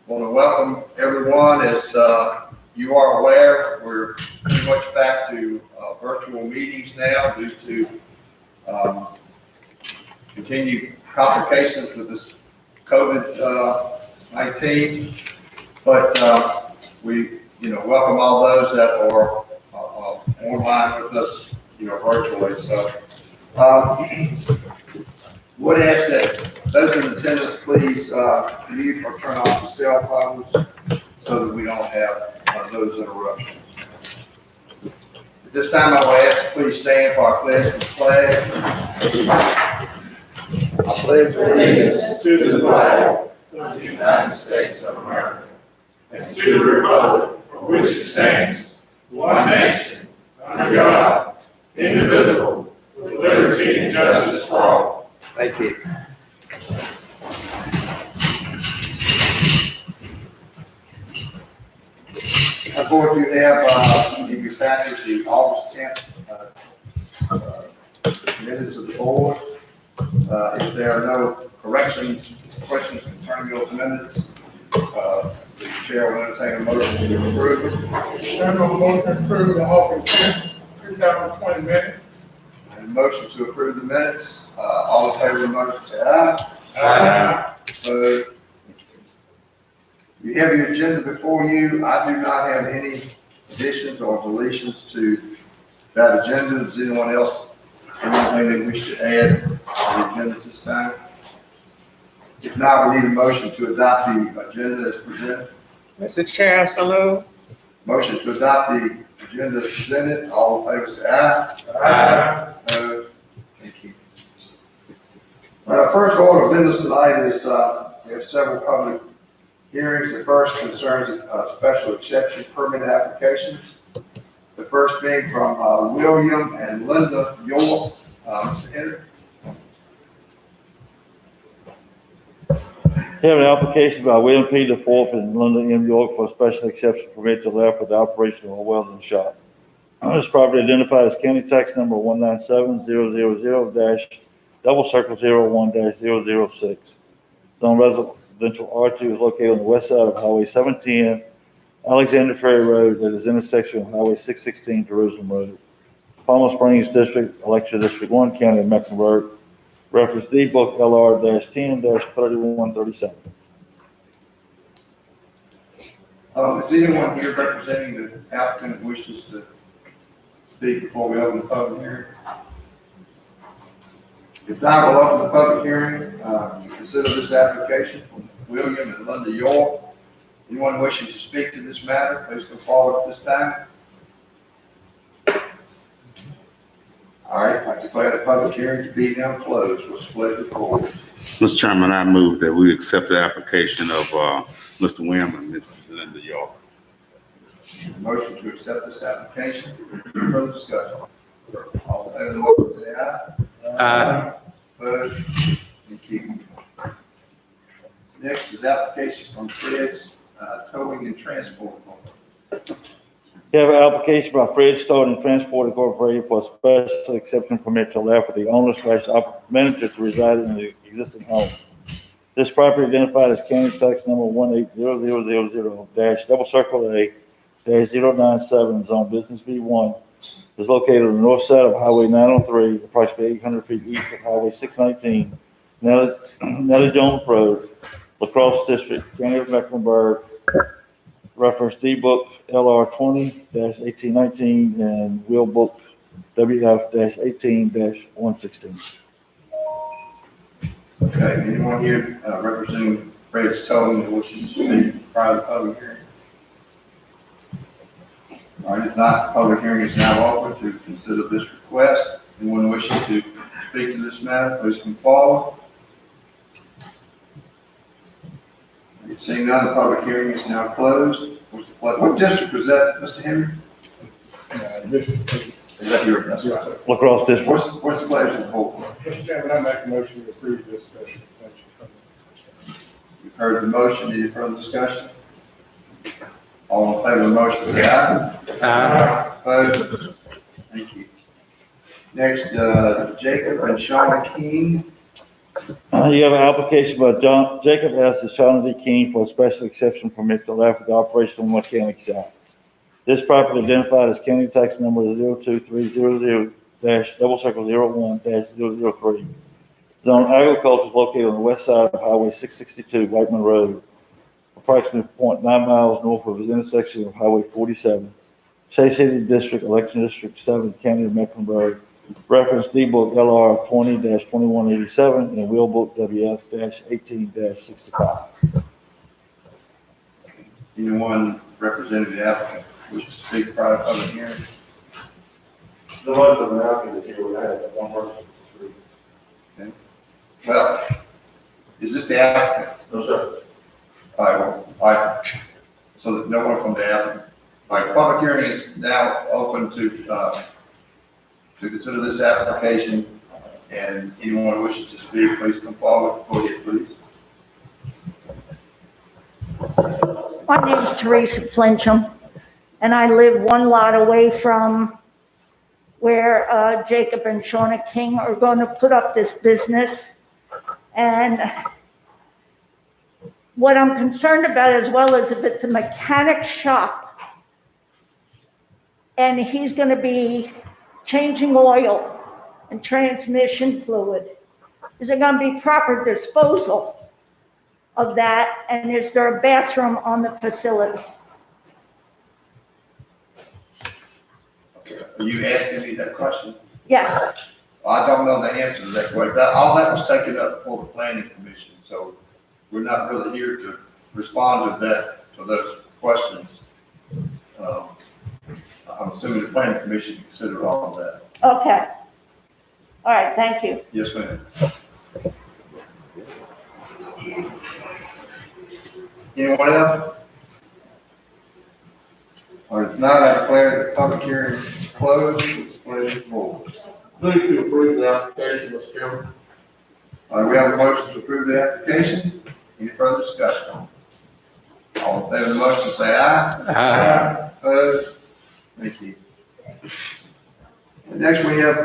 Want to welcome everyone. As you are aware, we're pretty much back to virtual meetings now due to continued complications with this COVID-19. But we, welcome all those that are online with us, virtually. So would ask that those in attendance please mute or turn off your cell phones so that we don't have those interruptions. At this time, I will ask please stand for our pledge to the flag. I pledge allegiance to the flag of the United States of America and to the republic for which it stands, one nation, under God, indivisible, with liberty and justice for all. Thank you. I'm going to have in your package the August 10th minutes of the board. If there are no questions concerning those minutes, the chair will entertain a motion to approve it. I'm going to approve the August 10th, 2020 minutes. And a motion to approve the minutes. All in favor of the motion say aye. Aye. You have your agenda before you. I do not have any additions or deletions to that agenda. Does anyone else have anything they wish to add to the agenda at this time? If not, we need a motion to adopt the agenda as presented. Mr. Chair, so moved. Motion to adopt the agenda as presented. All in favor say aye. Aye. Thank you. Our first order of business tonight is we have several public hearings. The first concerns special exception permit applications. The first being from William and Linda York. Mr. Henry. We have an application by William P. DeForth and Linda M. York for a special exception permit to allow for the operation of a welding shop. This property identified as county tax number 197-000-0001-006. Zone residential R2 is located on the west side of Highway 710, Alexander Ferry Road, at its intersection of Highway 616 to Jerusalem Road. Palmer Springs District, Election District 1, County of Mecklenburg. Reference D book LR-10-3137. Is anyone here representing the applicant who wishes to speak before we open the public hearing? If not, we'll open the public hearing to consider this application from William and Linda York. Anyone wishing to speak to this matter, please come forward at this time. All right, I declare the public hearing to be now closed. We'll split the board. Mr. Chairman, I move that we accept the application of Mr. William and Ms. Linda York. Motion to accept this application. Further discussion. All in favor of the motion, say aye. Aye. Opposed? Thank you. Next is application from Fred's Towing and Transport. We have an application by Fred Towing and Transport Incorporated for a special exception permit to allow for the owner/manager to reside in the existing home. This property identified as county tax number 18000-A-097 Zone Business B1 is located on the north side of Highway 903, approximately 800 feet east of Highway 619, Nellie Jones Road, La Crosse District, County of Mecklenburg. Reference D book LR-20-1819 and wheel book WF-18-116. Okay, anyone here representing Fred's Towing that wishes to speak prior to the public hearing? All right, if not, the public hearing is now open to consider this request. Anyone wishing to speak to this matter, please come forward. Seeing none, the public hearing is now closed. What district was that, Mr. Henry? Is that your? Yes, sir. La Crosse District. What's the pleasure of the board? Mr. Chairman, I make a motion to approve this special exception. You've heard the motion. Any further discussion? All in favor of the motion, say aye. Aye. Opposed? Thank you. Next, Jacob and Shauna King, You have an application by Jacob S. and Shauna D. King for a special exception permit to allow for the operation of a mechanic shop. This property identified as county tax number 02300-01-003. Zone agriculture is located on the west side of Highway 662, Whiteman Road, approximately 0.9 miles north of the intersection of Highway 47, Chase City District, Election District 7, County of Mecklenburg, reference D-Book LR 20-2187 and Wheel Book WF-18-65. Anyone representing the applicant wish to speak prior to public hearing? The ones of the applicant here, we have one person. Okay. Well, is this the applicant? No, sir. All right, well, so that no one from the applicant. All right, public hearing is now open to consider this application, and anyone wishing to speak, please come forward. Go ahead, please. My name's Teresa Flincham, and I live one lot away from where Jacob and Shauna King are going to put up this business. And what I'm concerned about as well is if it's a mechanic shop and he's going to be changing oil and transmission fluid, is there going to be proper disposal of that? And is there a bathroom on the facility? Are you asking me that question? Yes. I don't know the answer to that question. All that was taken up before the planning commission, so we're not really here to respond to those questions. I'm assuming the planning commission considered all of that. Okay. All right, thank you. Yes, ma'am. Anyone else? All right, if not, I declare the public hearing closed. It's pleasure to board. Move to approve the application, Mr. Chairman. All right, we have a motion to approve the application. Any further discussion? All in favor of the motion, say aye. Aye. Opposed? Thank you. And next, we have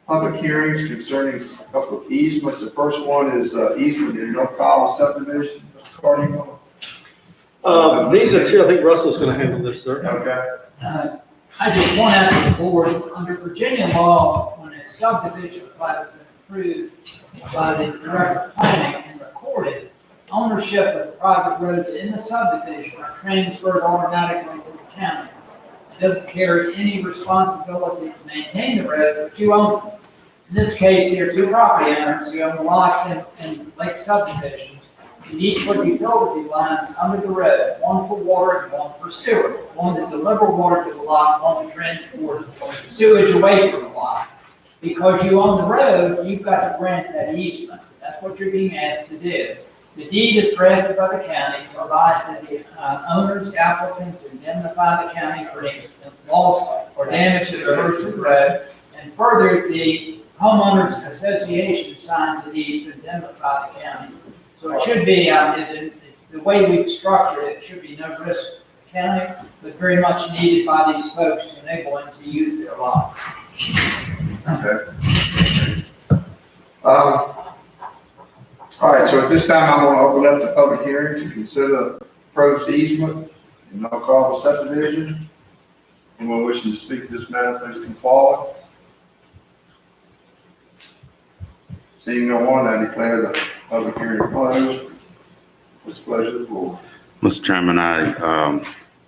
public hearings concerning a couple of easements. The first one is easement in North Collins subdivision. Mr. Carter, you want These are two, I think Russell's gonna handle this, sir. to- Okay. I just point out to the board, under Virginia law, when a subdivision plat has been approved by the director of planning and recorded, ownership of private roads in the subdivision are transferred automatically to the county. It doesn't carry any responsibility to maintain the road, but you own them. In this case, here are two property owners who own lots in lake subdivisions. You each put utility lines under the road, one for water and one for sewer. One to deliver water to the lot, one to transport sewage away from the lot. Because you own the road, you've got to grant that easement. That's what you're being asked to do. The deed is drafted by the county, provides that the owners, applicants indemnify the county for any loss or damage that occurs to the road. And further, the homeowners association signs the deed to indemnify the county. So it should be, the way we've structured it, should be no risk to the county, but very much needed by these folks to enable them to use their lots. Okay. All right, so at this time, I'm going to open up the public hearing to consider proposed easement in no call subdivision. Anyone wishing to speak to this matter, please come forward. Seeing no one, I declare the public hearing closed. It's a pleasure to the board. Mr. Chairman, I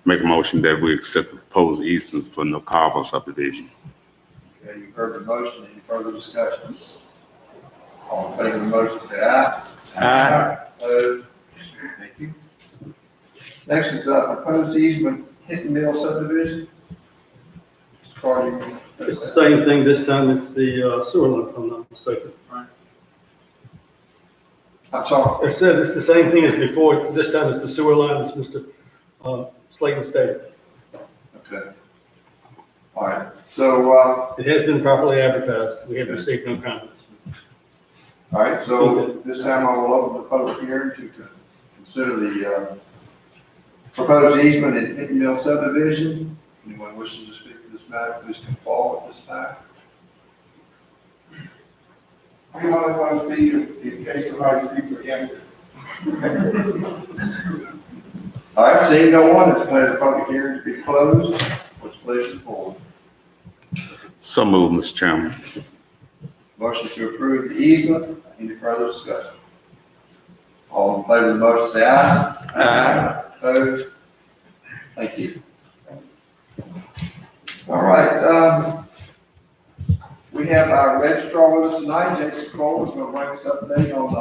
make a motion that we accept the proposed easements for Nocava subdivision. Okay, you've heard the motion. Any further discussion? All in favor of the motion, say aye. Aye. Opposed? Thank you. Next is proposed easement Hinton Mill subdivision. Mr. Carter, It's the same thing this time, it's the sewer line, if I'm not mistaken. I'm sorry. It said it's the same thing as before, this time it's the sewer line, as Mr. Slayton stated. Okay. All right, so, It has been properly advertised, we have received no comments. all right, so this time I will open the public hearing to consider the proposed easement in Hinton Mill subdivision. Anyone wishing to speak to this matter, please come forward at this time. We only want to see in case somebody speaks against it. All right, seeing no one, I declare the public hearing to be closed. What's the pleasure of the board? So moved, Mr. Chairman. Motion to approve the easement. Any further discussion? All in favor of the motion, say aye. Aye. Opposed? Thank you. All right, we have our registrar with us tonight, Jason Cole, is going to bring us up to date on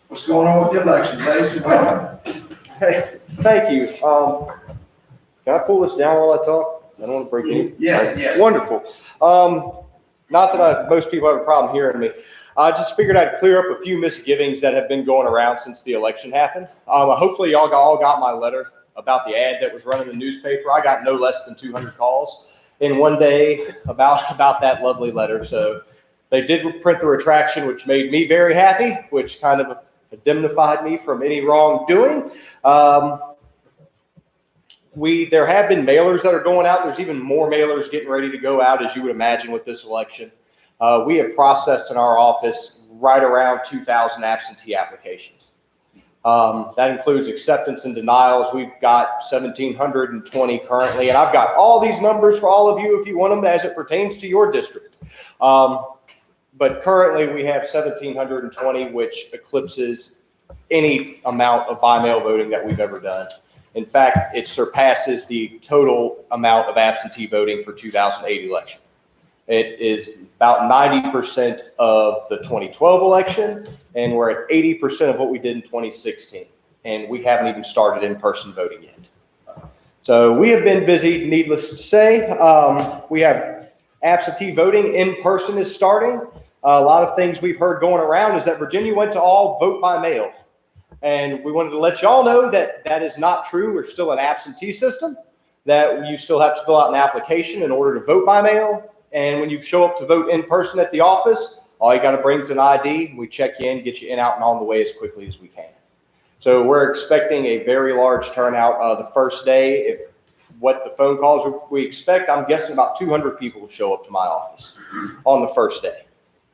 what's going on with the election. Jason, welcome. Hey, thank you. Can I pull this down while I talk? I don't want to break any. Yes, yes. Wonderful. Not that most people have a problem hearing me. I just figured I'd clear up a few misgivings that have been going around since the election happened. Hopefully y'all all got my letter about the ad that was run in the newspaper. I got no less than 200 calls in one day about that lovely letter. So they did print the retraction, which made me very happy, which kind of indemnified me from any wrongdoing. There have been mailers that are going out. There's even more mailers getting ready to go out, as you would imagine, with this election. We have processed in our office right around 2,000 absentee applications. That includes acceptance and denials. We've got 1,720 currently, and I've got all these numbers for all of you if you want them as it pertains to your district. But currently we have 1,720, which eclipses any amount of by-mail voting that we've ever done. In fact, it surpasses the total amount of absentee voting for 2008 election. It is about 90% of the 2012 election, and we're at 80% of what we did in 2016. And we haven't even started in-person voting yet. So we have been busy, needless to say. We have absentee voting in person is starting. A lot of things we've heard going around is that Virginia went to all vote by mail. And we wanted to let y'all know that that is not true. We're still an absentee system, that you still have to fill out an application in order to vote by mail. And when you show up to vote in person at the office, all you got to bring is an ID. We check you in, get you in, out, and on the way as quickly as we can. So we're expecting a very large turnout the first day. If what the phone calls we expect, I'm guessing about 200 people will show up to my office on the first day.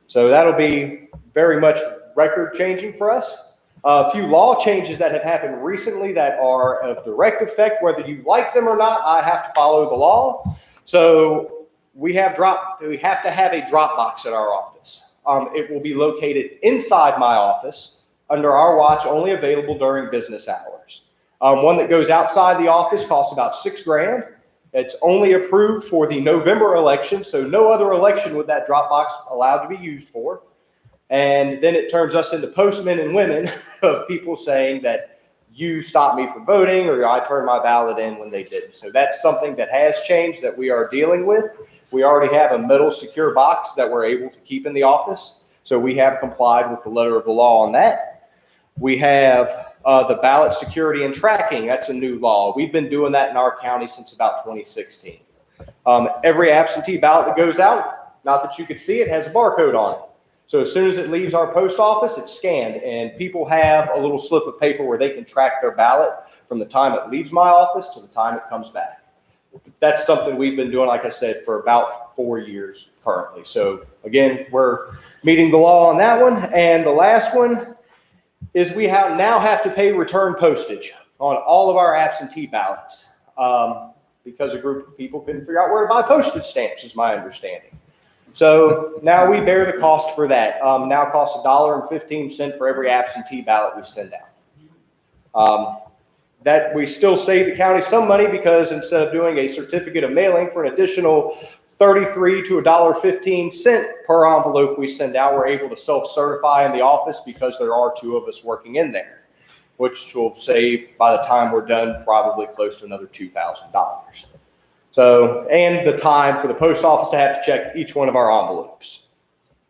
So that'll be very much record changing for us. A few law changes that have happened recently that are of direct effect, whether you like them or not, I have to follow the law. So we have to have a drop box at our office. It will be located inside my office under our watch, only available during business hours. One that goes outside the office costs about $6,000. It's only approved for the November election, so no other election would that drop box allowed to be used for. And then it turns us into postmen and women of people saying that you stopped me from voting or I turned my ballot in when they didn't. So that's something that has changed that we are dealing with. We already have a metal secure box that we're able to keep in the office. So we have complied with the letter of the law on that. We have the ballot security and tracking. That's a new law. We've been doing that in our county since about 2016. Every absentee ballot that goes out, not that you could see it, has a barcode on it. So as soon as it leaves our post office, it's scanned, and people have a little slip of paper where they can track their ballot from the time it leaves my office to the time it comes back. That's something we've been doing, like I said, for about 4 years currently. So again, we're meeting the law on that one. And the last one is we now have to pay return postage on all of our absentee ballots because a group of people couldn't figure out where to buy postage stamps, is my understanding. So now we bear the cost for that. Now it costs $1.15 for every absentee ballot we send out. That we still save the county some money because instead of doing a certificate of mailing for an additional $33 to $1.15 per envelope we send out, we're able to self-certify in the office because there are 2 of us working in there, which will save, by the time we're done, probably close to another $2,000. So, and the time for the post office to have to check each one of our envelopes.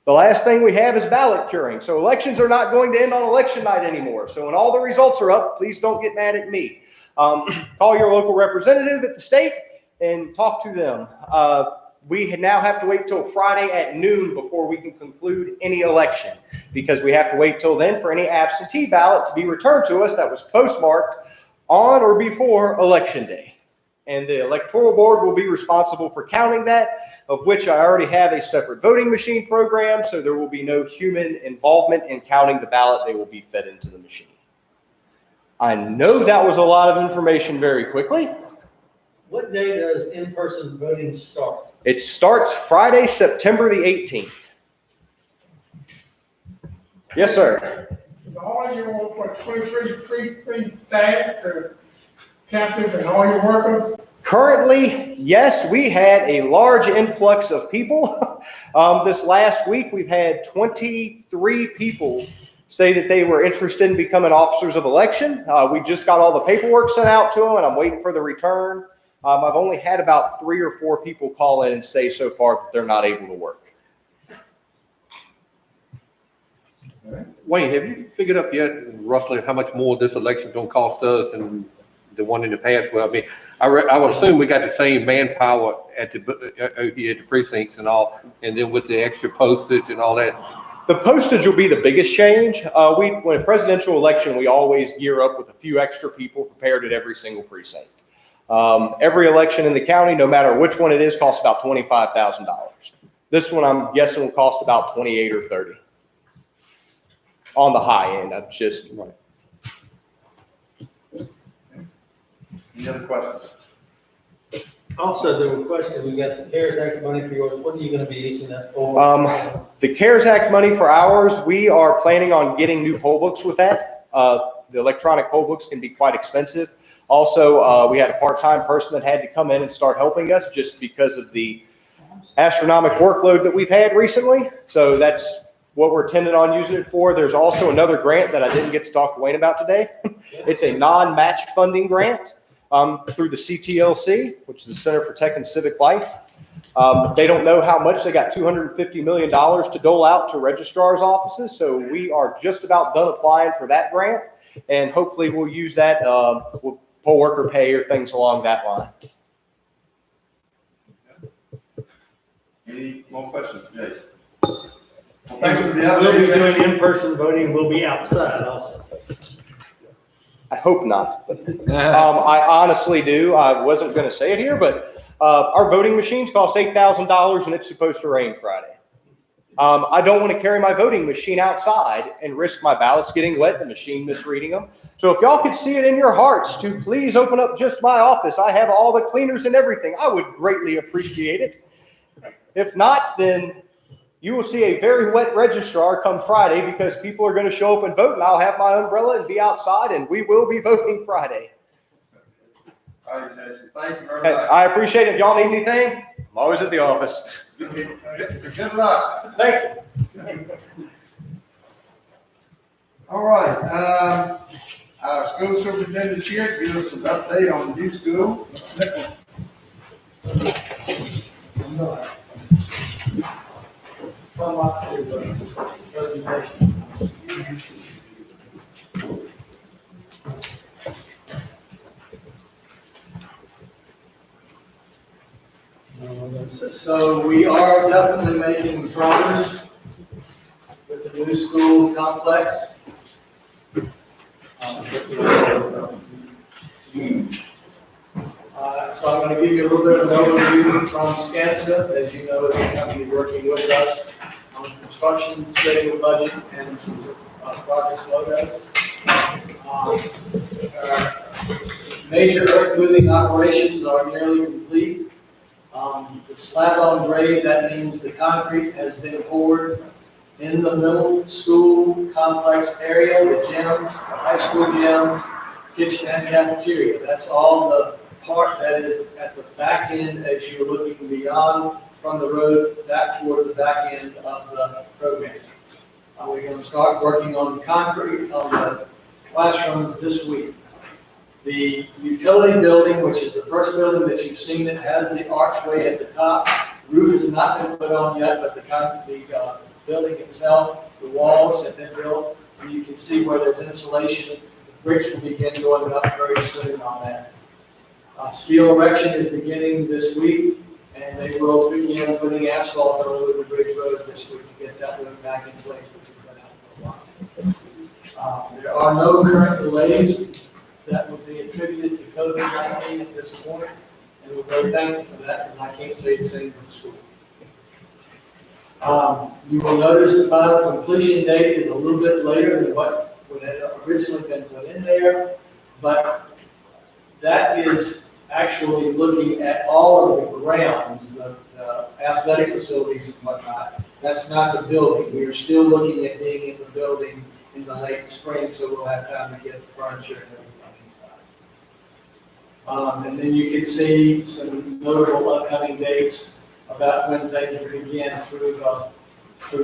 The last thing we have is ballot curing. So elections are not going to end on election night anymore. So when all the results are up, please don't get mad at me. Call your local representative at the state and talk to them. We now have to wait till Friday at noon before we can conclude any election because we have to wait till then for any absentee ballot to be returned to us that was postmarked on or before election day. and the electoral board will be responsible for counting that, of which I already have a separate voting machine program, so there will be no human involvement in counting the ballot. They will be fed into the machine. I know that was a lot of information very quickly. What day does in-person voting start? It starts Friday, September the 18th. Yes, sir. Is all your, what, 23 precinct staff, captains and all your workers? Currently, yes, we had a large influx of people. This last week, we've had 23 people say that they were interested in becoming officers of election. We just got all the paperwork sent out to them, and I'm waiting for the return. I've only had about 3 or 4 people call in and say so far that they're not able to work. Wayne, have you figured up yet roughly how much more this election is going to cost us than the one in the past? Well, I mean, I would assume we got the same manpower at the precincts and all, and then with the extra postage and all that. The postage will be the biggest change. When a presidential election, we always gear up with a few extra people prepared at every single precinct. Every election in the county, no matter which one it is, costs about $25,000. This one, I'm guessing, will cost about 28 or 30 on the high end. I'm just Right. Any other questions? Also, there were questions, we got the CARES Act money for yours. What are you going to be using that for? The CARES Act money for ours, we are planning on getting new poll books with that. The electronic poll books can be quite expensive. Also, we had a part-time person that had to come in and start helping us just because of the astronomical workload that we've had recently. So that's what we're intending on using it for. There's also another grant that I didn't get to talk to Wayne about today. It's a non-matched funding grant through the CTLC, which is the Center for Tech and Civic Life. They don't know how much. They got $250 million to dole out to registrars' offices. So we are just about done applying for that grant. And hopefully we'll use that with poll worker pay or things along that line. Any more questions, Jason? Well, thanks for the We'll be update, doing Jason. in-person voting, we'll be outside also. I hope not. I honestly do. I wasn't going to say it here, but our voting machines cost $8,000 and it's supposed to rain Friday. I don't want to carry my voting machine outside and risk my ballots getting wet, the machine misreading them. So if y'all could see it in your hearts to please open up just my office, I have all the cleaners and everything, I would greatly appreciate it. If not, then you will see a very wet registrar come Friday because people are going to show up and vote, and I'll have my umbrella and be outside, and we will be voting Friday. All right, Jason, thank you very Hey, much. I appreciate it. If y'all need anything, I'm always at the office. Good luck. Thank you. All right, our school superintendent's here to give us an update on the new school. Come up to the presentation. So we are definitely making progress with the new school complex. So I'm going to give you a little bit of an overview from Skanska. As you know, is a company working with us on construction, schedule, budget, and project logos. Our major earth moving operations are nearly complete. The slab on grade, that means the concrete has been poured in the middle school complex area, the gyms, the high school gyms, kitchen and cafeteria. That's all the part that is at the back end as you're looking beyond from the road back towards the back end of the program. We're going to start working on the concrete on the classrooms this week. The utility building, which is the first building that you've seen, it has the archway at the top. Roof has not been put on yet, but the building itself, the walls have been built, and you can see where there's insulation. The bricks will begin going up very soon on that. Steel erection is beginning this week, and they will begin putting asphalt over the bridge road this week to get that road back in place, which has been out for a while. There are no current delays that would be attributed to COVID-19 at this point. And we're very thankful for that, because I can't say the same for the school. You will notice the final completion date is a little bit later than what had originally been put in there, but that is actually looking at all of the grounds, the athletic facilities and whatnot. That's not the building. We are still looking at being in the building in the late spring, so we'll have time to get the furniture and everything inside. And then you can see some notable upcoming dates about when things will begin through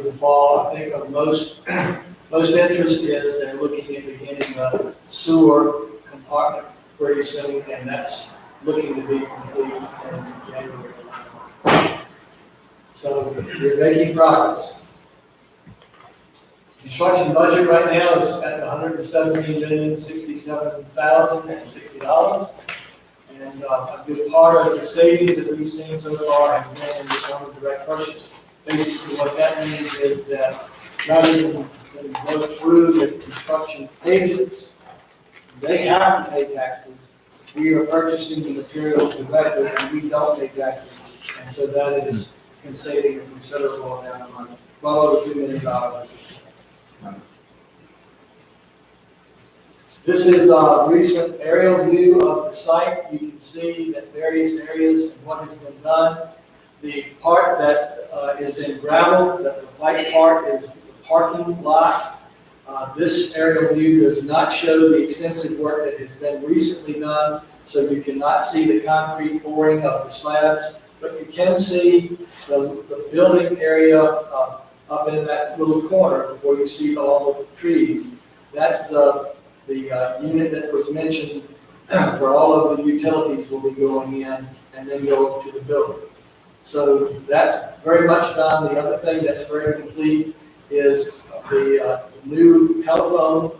the fall. I think of most interest is they're looking at beginning the sewer compartment pretty soon, and that's looking to be complete in January. So we're making progress. Construction budget right now is at $170,067,060. And a good part of the savings that we've seen so far has been in the form of direct purchase. Basically, what that means is that rather than go through the construction agents, they have to pay taxes. We are purchasing the materials directly, and we don't pay taxes. And so that is saving a considerable amount of money, well over $2 million. This is a recent aerial view of the site. You can see that various areas and what has been done. The part that is in gravel, the white part is the parking lot. This aerial view does not show the extensive work that has been recently done, so you cannot see the concrete pouring of the slabs, but you can see the building area up in that little corner before you see all of the trees. That's the unit that was mentioned where all of the utilities will be going in and then go to the building. So that's very much done. The other thing that's very complete is the new telephone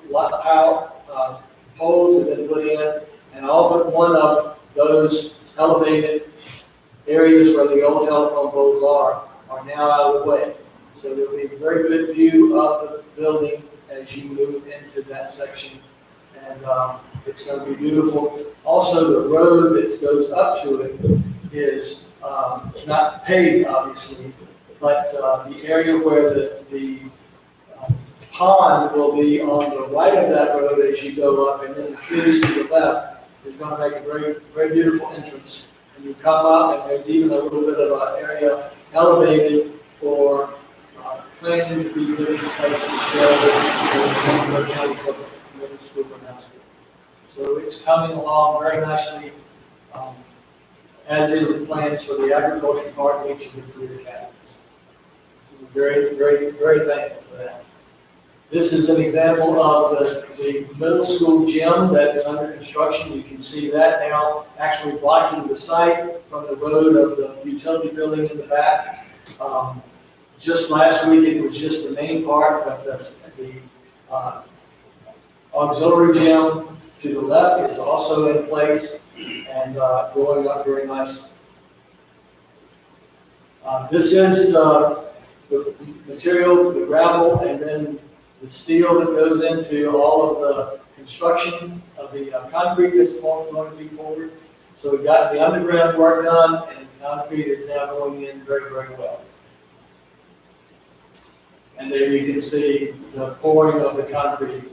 poles have been put in, and all but one of those elevated areas where the old telephone poles are now out of the way. So there'll be a very good view of the building as you move into that section. And it's going to be beautiful. Also, the road that goes up to it is it's not paved, obviously, but the area where the pond will be on the right of that road as you go up, and then the trees to the left is going to make a very, very beautiful entrance. And you come up, and there's even a little bit of an area elevated for planning to be put in place to show middle school and high school. So it's coming along very nicely, as is the plans for the agriculture part of each of the career academies. So we're very, very, very thankful for that. This is an example of the middle school gym that is under construction. You can see that now actually blocking the site from the road of the utility building in the back. Just last week, it was just the main part, but the auxiliary gym to the left is also in place and going up very nicely. This is the materials, the gravel, and then the steel that goes into all of the construction of the concrete that's going to be poured. So we've got the underground work done, and the concrete is now going in very, very well. And there you can see the pouring of the concrete,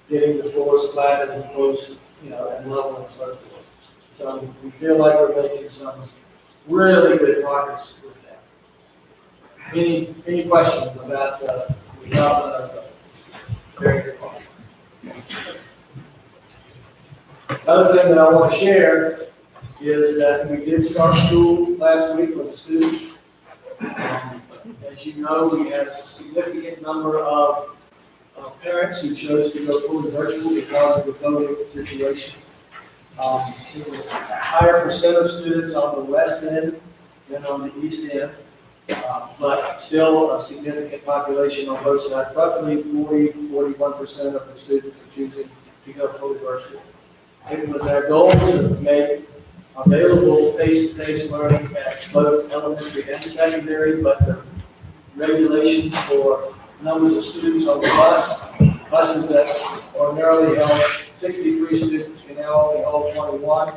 getting the floors flat as opposed to, and level and so forth. So we feel like we're making some really good progress with that. Any questions about the development of the various departments? Other thing that I want to share is that we did start school last week with the students. As you know, we had a significant number of parents who chose to go fully virtual because of the COVID situation. It was a higher percent of students on the west end than on the east end, but still a significant population on both sides. Roughly 41% of the students are choosing to go fully virtual. It was our goal to make available face-to-face learning at both elementary and secondary, but the regulations for numbers of students on the buses that ordinarily held 63 students can now only hold 21.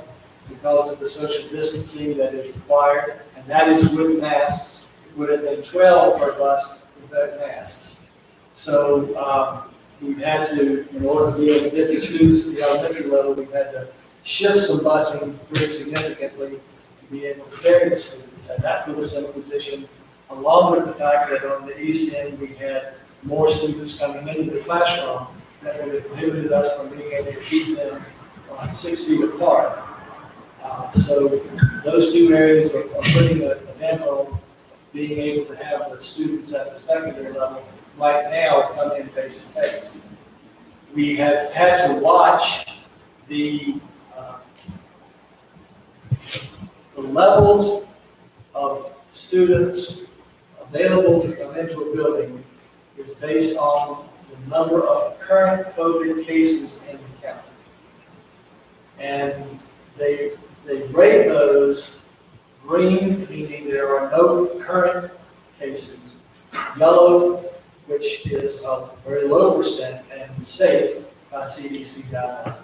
because of the social distancing that is required, and that is with masks. It would have been 12 per bus without masks. So we've had to, in order to be able to get the students to the elementary level, we've had to shift some busing pretty significantly to be able to carry the students. And that put us in a position, along with the fact that on the east end, we had more students coming into the classroom that would have prohibited us from being able to keep them 6 feet apart. So those two areas are putting a damper on being able to have the students at the secondary level right now come in face to face. We have had to watch the levels of students available to come into a building is based on the number of current COVID cases in the county. And they rate those green, meaning there are no current cases, yellow, which is a very low percent and safe by CDC guidelines,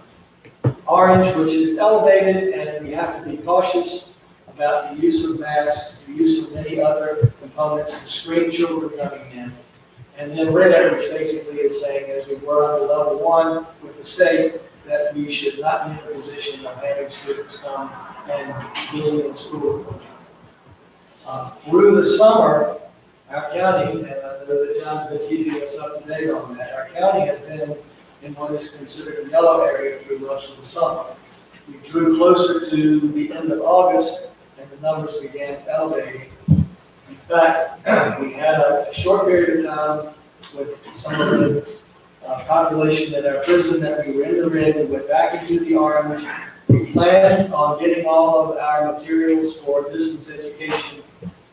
orange, which is elevated, and we have to be cautious about the use of masks, the use of many other components to screen children coming in. And then red, which basically is saying, as we were under level 1 with the state, that we should not be in a position of having students come and being in school. Through the summer, our county, and I know that John's been keeping us up to date on that, our county has been in what is considered a yellow area through most of the summer. We drew closer to the end of August, and the numbers began elevating. In fact, we had a short period of time with some of the population in our prison that we were in the red. We went back into the orange. We planned on getting all of our materials for distance education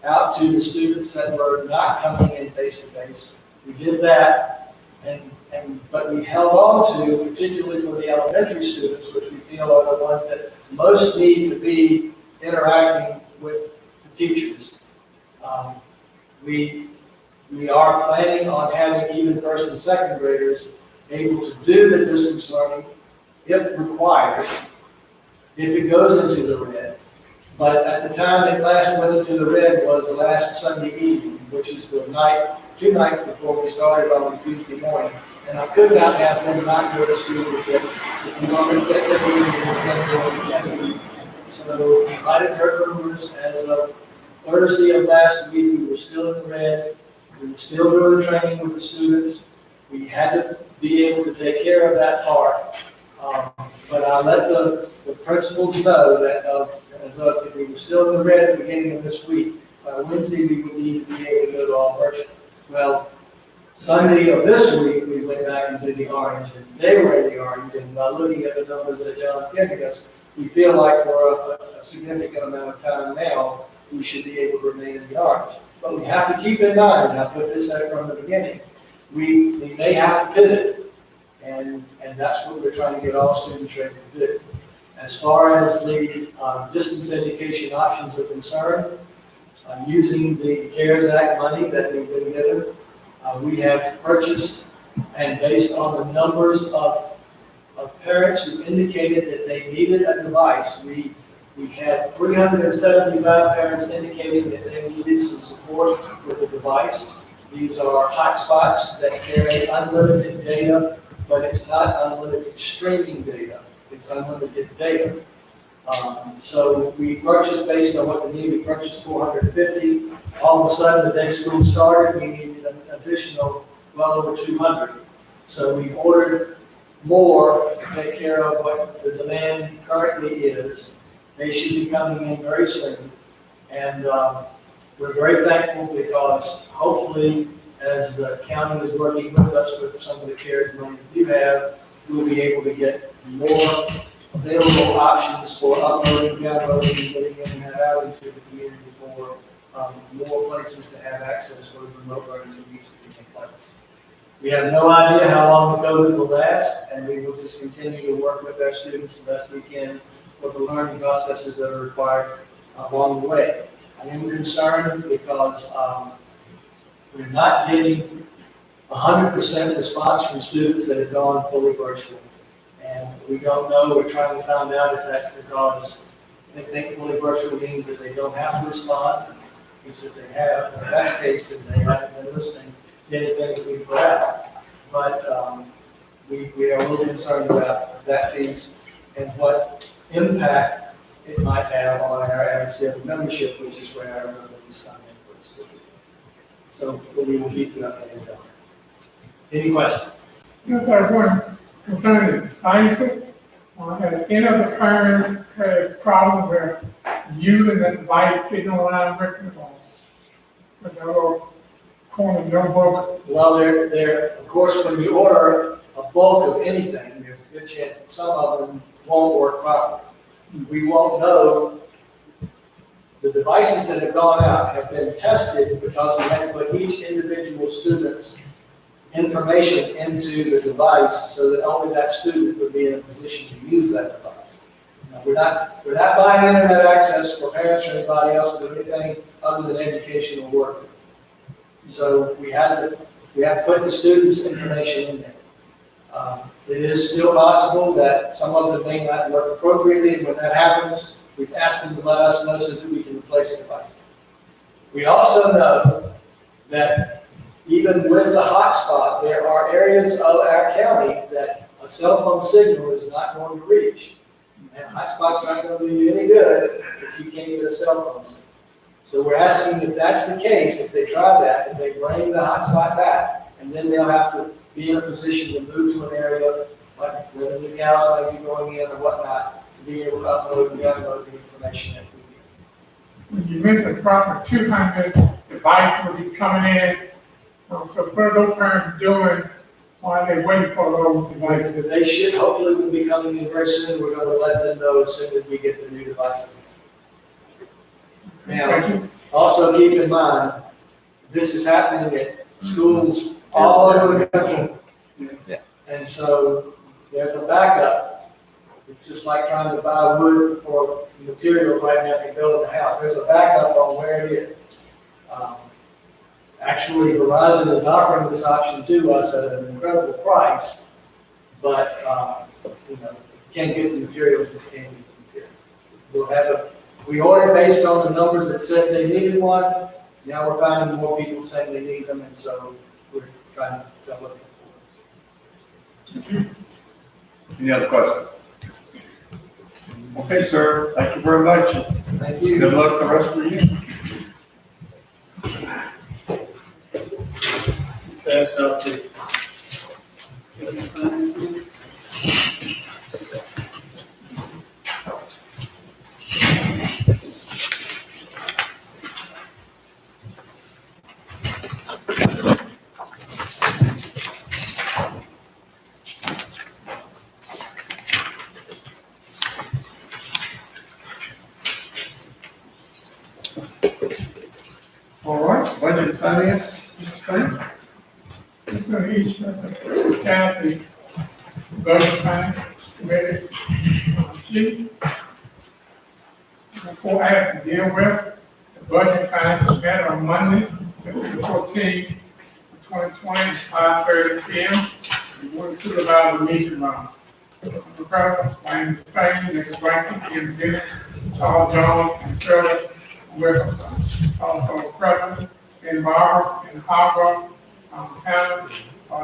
out to the students that were not coming in face to face. We did that, but we held on to, particularly for the elementary students, which we feel are the ones that most need to be interacting with the teachers. We are planning on having even first and second graders able to do the distance learning if required, if it goes into the red. But at the time that class went into the red was last Sunday evening, which is the night, 2 nights before we started on the Tuesday morning. And I could not have them not go to school with them. If you want to set them in, so I didn't heard rumors as of Thursday of last week, we were still in the red. We were still doing the training with the students. We had to be able to take care of that part. But I let the principals know that if we were still in the red at the beginning of this week, by Wednesday we would need to be able to go to all virtual. Well, Sunday of this week, we went back into the orange, and today we're in the orange, and by looking at the numbers that John's giving us, we feel like for a significant amount of time now, we should be able to remain in the orange. But we have to keep in mind, and I put this out from the beginning, we may have to pivot, and that's what we're trying to get all students ready to do. As far as the distance education options are concerned, using the CARES Act money that we've been given, we have purchased, and based on the numbers of parents who indicated that they needed a device, we had 375 parents indicating that they needed some support with a device. These are hotspots that carry unlimited data, but it's not unlimited streaming data. It's unlimited data. So we purchased based on what we needed. We purchased 450. All of a sudden, the day school started, we needed an additional well over 200. So we ordered more to take care of what the demand currently is. They should be coming in very soon. And we're very thankful because hopefully, as the county is working with us with some of the CARES money we have, we'll be able to get more available options for uploading, downloading, and getting in and out into the community for more places to have access for remote learning to be taking place. We have no idea how long the COVID will last, and we will just continue to work with our students the best we can for the learning processes that are required along the way. I am concerned because we're not getting 100% response from students that have gone fully virtual. And we don't know, we're trying to find out if that's because They think fully virtual means that they don't have to respond, which if they have, in that case, then they haven't been listening to anything that we put out. But we are a little concerned about that piece and what impact it might have on our average daily membership, which is where our revenues come in. So we will keep you updated on it. Any questions? Yes, sir, one concerning ISIS. Has any of the parents had problems with using that device, getting online records on? With that little corner notebook? Well, of course, when you order a bulk of anything, there's a good chance that some of them won't work properly. We won't know. The devices that have gone out have been tested because we had to put each individual student's information into the device so that only that student would be in a position to use that device. Now, we're not buying internet access for parents or anybody else to do anything other than educational work. So we have to put the student's information in there. It is still possible that some of them may not work appropriately, and when that happens, we've asked them to let us know so that we can replace the devices. We also know that even with the hotspot, there are areas of our county that a cell phone signal is not going to reach. And hotspots aren't going to do you any good if you can't get a cell phone signal. So we're asking if that's the case, if they try that, if they bring the hotspot back, and then they'll have to be in a position to move to an area like where the new cows might be going in or whatnot, to be able to upload and download the information that we When you mentioned approximately 200 devices will be coming in. So what are those parents doing while they wait for those devices? need. They should, hopefully, will be coming in very soon. We're going to let them know as soon as we get the new devices. Thank Now, you. also keep in mind, this is happening at schools all over the country. Yeah. And so there's a backup. It's just like trying to buy wood for materials right now to build a house. There's a backup on where it is. Actually, Verizon is offering this option to us at an incredible price, but, you can't get the materials, you can't get the materials. We ordered based on the numbers that said they needed one. Now we're finding more people saying they need them, and so we're trying to look for them. Any other questions? Okay, sir, thank you very much. Thank you. Good luck the rest of the year. Pass out to. All right, budget and finance, Ms. Frank? So each person have the budget finance committee sheet. Before I have to deal with the budget finance met on Monday, February 14, 2020, 5:30 p.m. The board of supervisors meeting room. The president, Wayne Spain, Mr. Rankin, Jim Dennis, Charles Jones, and Shirley Wilson. Also present in Barbara, in Harbor, Hannah,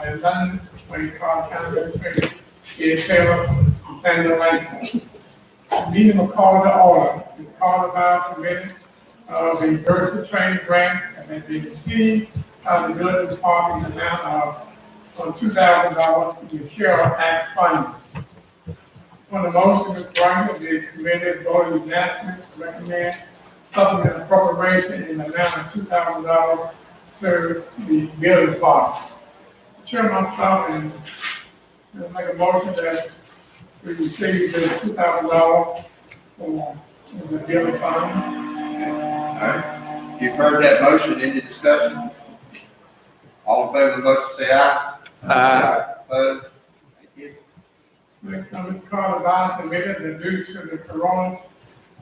in London, Wayne Carl County Administrator, Ed Taylor, and Sandra Langston. The meeting will call to order. We call about committee of the virtual training grant that has been received by the village department in the amount of $2,000 to the Share Act funding. On the motion, Mr. Rankin, the committee voted unanimously to recommend supplement appropriation in the amount of $2,000 to the village department. Chairman, I'm stopping and make a motion that we receive the $2,000 for the village fund. All right, you've heard that motion, any discussion? All in favor of the motion, say aye. Opposed? Thank you. Next on this call, the committee that due to the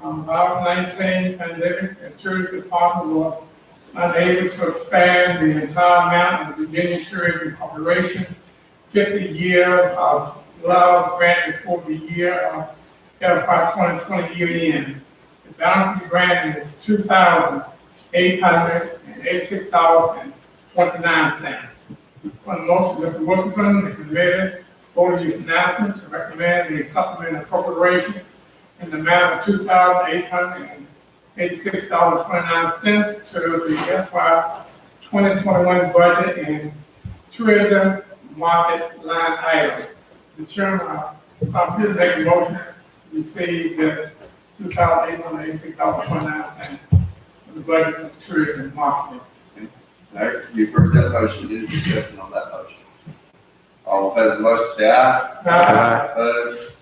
COVID-19 pandemic, the tourism department was unable to expand the entire amount of the Virginia Tourism Corporation 50 years of love granted for the year of FY 2020 year end. The balance of the grant is $2,886.29. On the motion, Mr. Wilkerson, the committee voted unanimously to recommend a supplemental appropriation in the amount of $2,886.29 to the FY 2021 budget in tourism market line item. The chairman, I'm here to make a motion to receive this $2,886.29 for the budget for tourism marketing. All right, you've heard that motion, any discussion on that motion? All in favor of the motion, say aye. Opposed?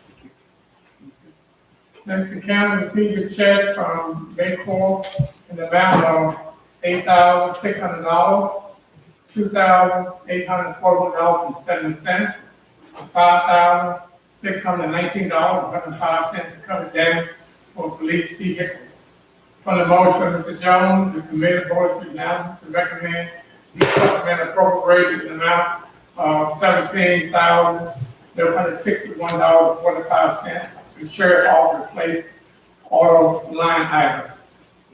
Next, the county received a check from Mecklenburg in the amount of $8,600, $2,841.70, $5,619.05 to cover damage for police vehicles. From the motion, Mr. Jones, the committee voted unanimously to recommend the supplemental appropriation in the amount of $17,761.45 to sheriff office replace auto line item.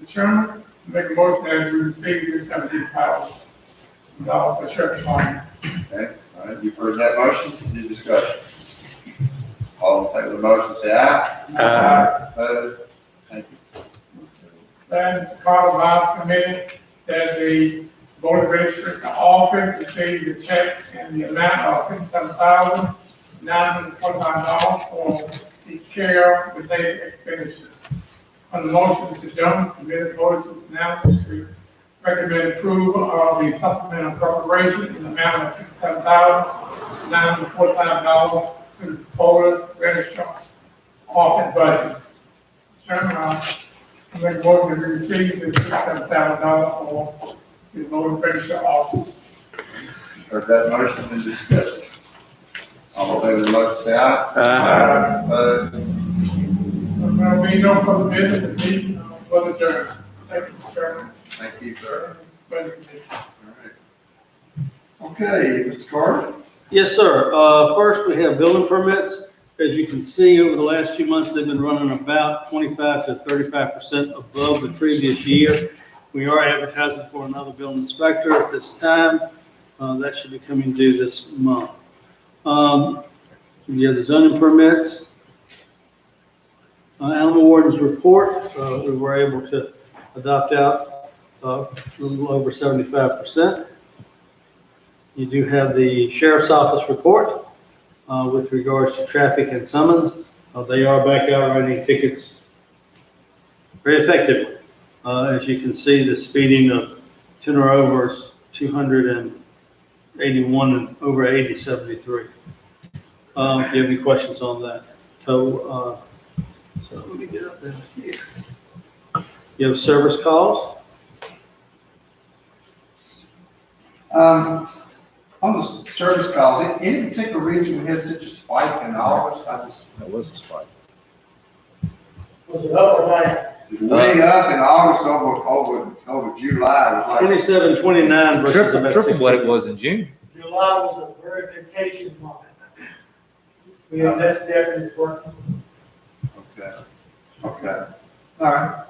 The chairman, make a motion that we receive this $17,000 for sheriff's department. Okay, all right, you've heard that motion, any discussion? All in favor of the motion, say aye. Opposed? Thank you. And Carter Vice Committee that the Board of Registrar office received a check in the amount of $57,945 for the care related expenditures. On the motion, Mr. Jones, committee voted unanimously to recommend approval of the supplemental appropriation in the amount of $57,945 to the Board of Registrar office budget. Chairman, I make a motion that we receive this $57,000 for the Board of Registrar office. Heard that motion, any discussion? All in favor of the motion, say aye. Opposed? There will be no further business, the meeting was adjourned. Thank you, Mr. Chairman. Thank you, sir. Budget All right. Okay, Mr. Carter? Yes, sir. First, we have building permits. As you can see, over the last few months, they've been running about 25 to 35% above the previous year. We are advertising for another building inspector at this time. That should be coming due this month. We have the zoning permits. Animal warden's report, we were able to adopt out a little over 75%. You do have the sheriff's office report with regards to traffic and summons. They are back out writing tickets very effectively. As you can see, the speeding of 10 or over is 281 and over 80, 73. If you have any questions on that. So let me get up there here. You have service calls. On the service calls, any particular reason we had such a spike in hours? That was a spike. Was it up or down? Way up in August over July. It was like 27, 29 versus Triple, about triple 16. what it was in June. July was a very vacation month. Yeah, that's definitely working. Okay. Okay. All right.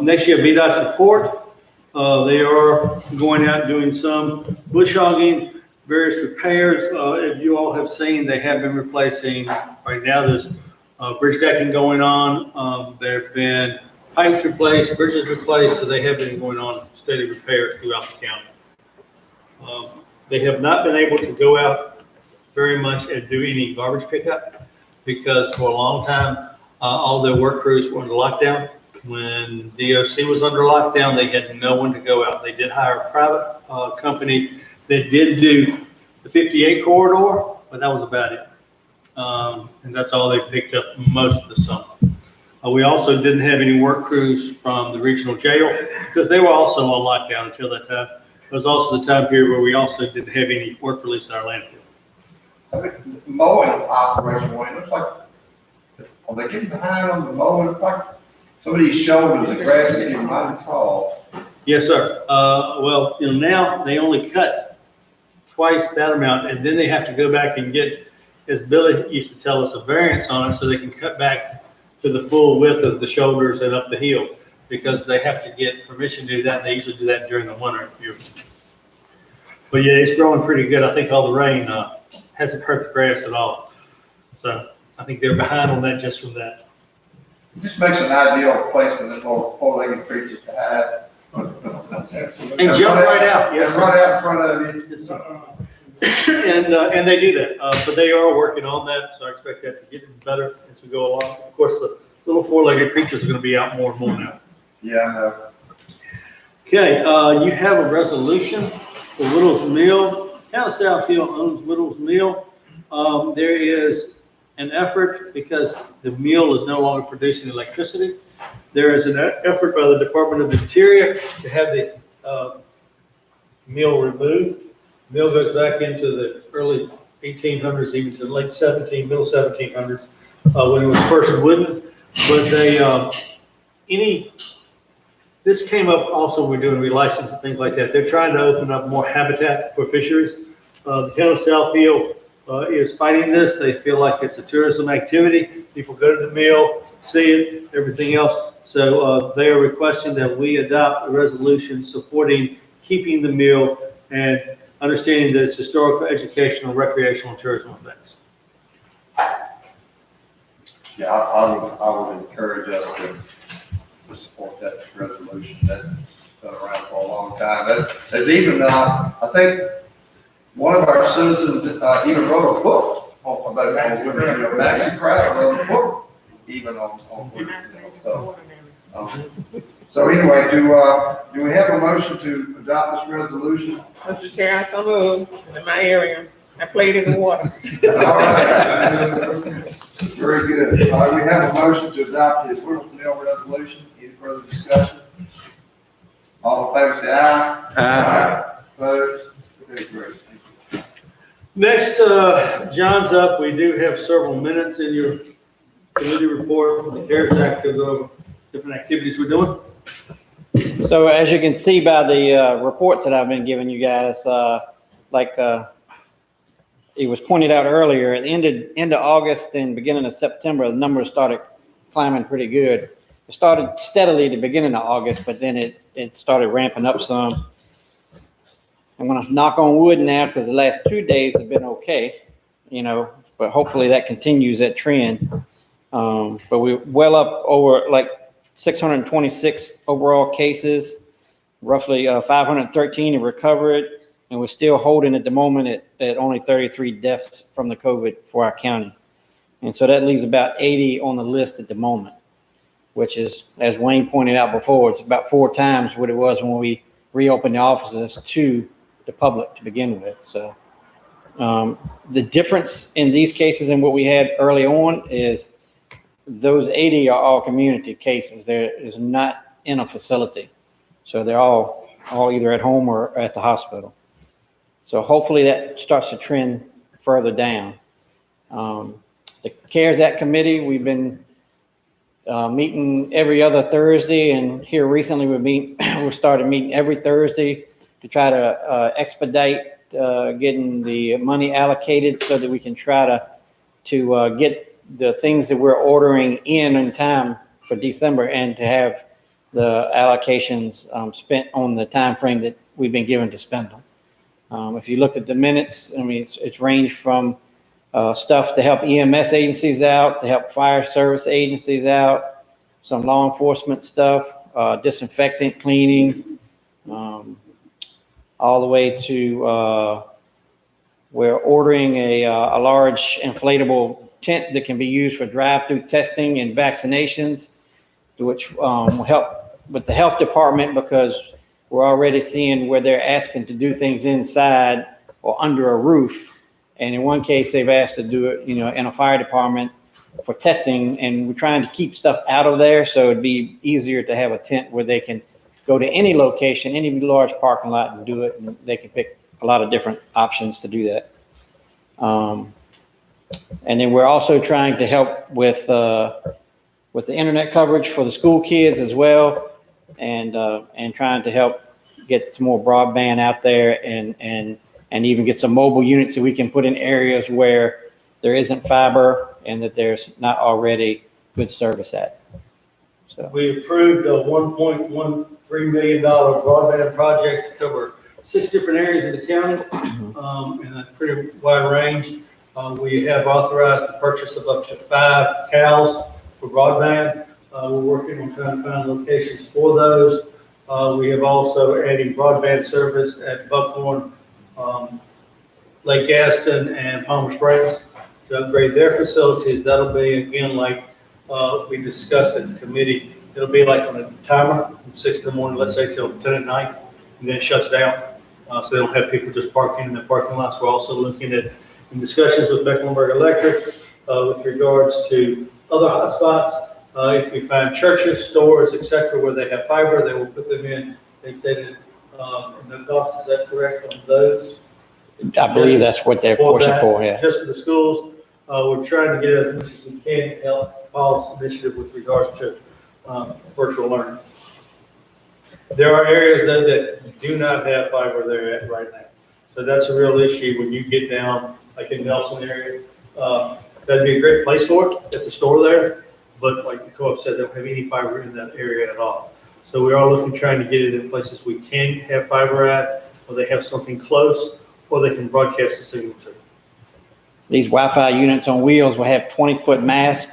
Next, you have VDOT's report. They are going out and doing some bush hogging, various repairs. If you all have seen, they have been replacing, right now there's bridge decking going on. There have been pipes replaced, bridges replaced, so they have been going on steady repairs throughout the county. They have not been able to go out very much and do any garbage pickup because for a long time, all their work crews were under lockdown. When DOC was under lockdown, they had no one to go out. They did hire a private company that did do the 58 corridor, but that was about it. And that's all they picked up most of the summer. We also didn't have any work crews from the regional jail because they were also on lockdown until that time. It was also the time period where we also didn't have any work release at our landfill. I think the mowing operation, it looks like, are they getting behind on the mowing? It looks like some of these shoulders of grass is getting mighty tall. Yes, sir. Well, now they only cut twice that amount, and then they have to go back and get as Billy used to tell us, a variance on it so they can cut back to the full width of the shoulders and up the hill, because they have to get permission to do that. They usually do that during the winter. But yeah, it's growing pretty good. I think all the rain hasn't hurt the grass at all. So I think they're behind on that just from that. It just makes an ideal place for this little four-legged creatures to have. And jump right out, yes, And sir. right out in front of you. Yes, sir. And they do that, but they are working on that, so I expect that to get better as we go along. Of course, the little four-legged creatures are gonna be out more and more now. Yeah, I know. Okay, you have a resolution for Whittles Mill. Town of Southfield owns Whittles Mill. There is an effort, because the mill is no longer producing electricity. There is an effort by the Department of Interior to have the mill removed. Mill goes back into the early 1800s, even to the late middle 1700s, when it was first wooden. But this came up also, we're doing relicense and things like that. They're trying to open up more habitat for fisheries. The town of Southfield is fighting this. They feel like it's a tourism activity. People go to the mill, see it, everything else. So they are requesting that we adopt a resolution supporting keeping the mill and understanding that it's historical, educational, recreational, and tourism effects. Yeah, I would encourage us to support that resolution. That's been around for a long time. There's even, I think, one of our citizens even wrote a book about Maxi Crowd wrote a book even on so anyway, do we have a motion to adopt this resolution? Mr. Chair, I so move in my area. I played in the water. All right. Very good. All right, we have a motion to adopt this Whittles Mill resolution. Any further discussion? All in favor, say aye. Aye. Opposed? Okay, great. Next, John's up. We do have several minutes in your committee report from the CARES Act to go over different activities we're doing. So as you can see by the reports that I've been giving you guys, it was pointed out earlier, at the end of August and beginning of September, the numbers started climbing pretty good. It started steadily at the beginning of August, but then it started ramping up some. I'm gonna knock on wood now because the last 2 days have been okay, but hopefully that continues that trend. But we're well up over like 626 overall cases, roughly 513 have recovered, and we're still holding at the moment at only 33 deaths from the COVID for our county. And so that leaves about 80 on the list at the moment, which is, as Wayne pointed out before, it's about 4 times what it was when we reopened the offices to the public to begin with. So the difference in these cases and what we had early on is those 80 are all community cases. There is not in a facility. So they're all either at home or at the hospital. So hopefully that starts to trend further down. The CARES Act committee, we've been meeting every other Thursday, and here recently we started meeting every Thursday to try to expedite getting the money allocated so that we can try to get the things that we're ordering in time for December and to have the allocations spent on the time frame that we've been given to spend them. If you looked at the minutes, I mean, it's ranged from stuff to help EMS agencies out, to help fire service agencies out, some law enforcement stuff, disinfectant cleaning, all the way to we're ordering a large inflatable tent that can be used for drive-through testing and vaccinations, which will help with the health department because we're already seeing where they're asking to do things inside or under a roof. And in one case, they've asked to do it, in a fire department for testing, and we're trying to keep stuff out of there. So it'd be easier to have a tent where they can go to any location, any large parking lot and do it. And they can pick a lot of different options to do that. And then we're also trying to help with the internet coverage for the school kids as well, and trying to help get some more broadband out there and even get some mobile units that we can put in areas where there isn't fiber and that there's not already good service at. So, We approved a $1.13 million broadband project to cover 6 different areas of the county, and a pretty wide range. We have authorized the purchase of up to 5 cows for broadband. We're working on trying to find locations for those. We have also added broadband service at Buckhorn, Lake Gaston, and Palmer Springs to upgrade their facilities. That'll be, again, like we discussed at the committee, it'll be like on a timer from 6 in the morning, let's say till 10 at night, and then it shuts down. So they don't have people just parking in the parking lots. We're also looking at, in discussions with Mecklenburg Electric, with regards to other hotspots. If we find churches, stores, et cetera, where they have fiber, they will put them in. They stated, no cost, is that correct on those? I believe that's what they're pushing for, yeah. Just for the schools, we're trying to get as much as we can to help Paul's initiative with regards to virtual learning. There are areas that do not have fiber there at right now. So that's a real issue when you get down, like in Nelson area. That'd be a great place for it at the store there. But like the co-op said, they don't have any fiber in that area at all. So we are looking, trying to get it in places we can have fiber at, or they have something close, or they can broadcast the signal to. These Wi-Fi units on wheels will have 20-foot masts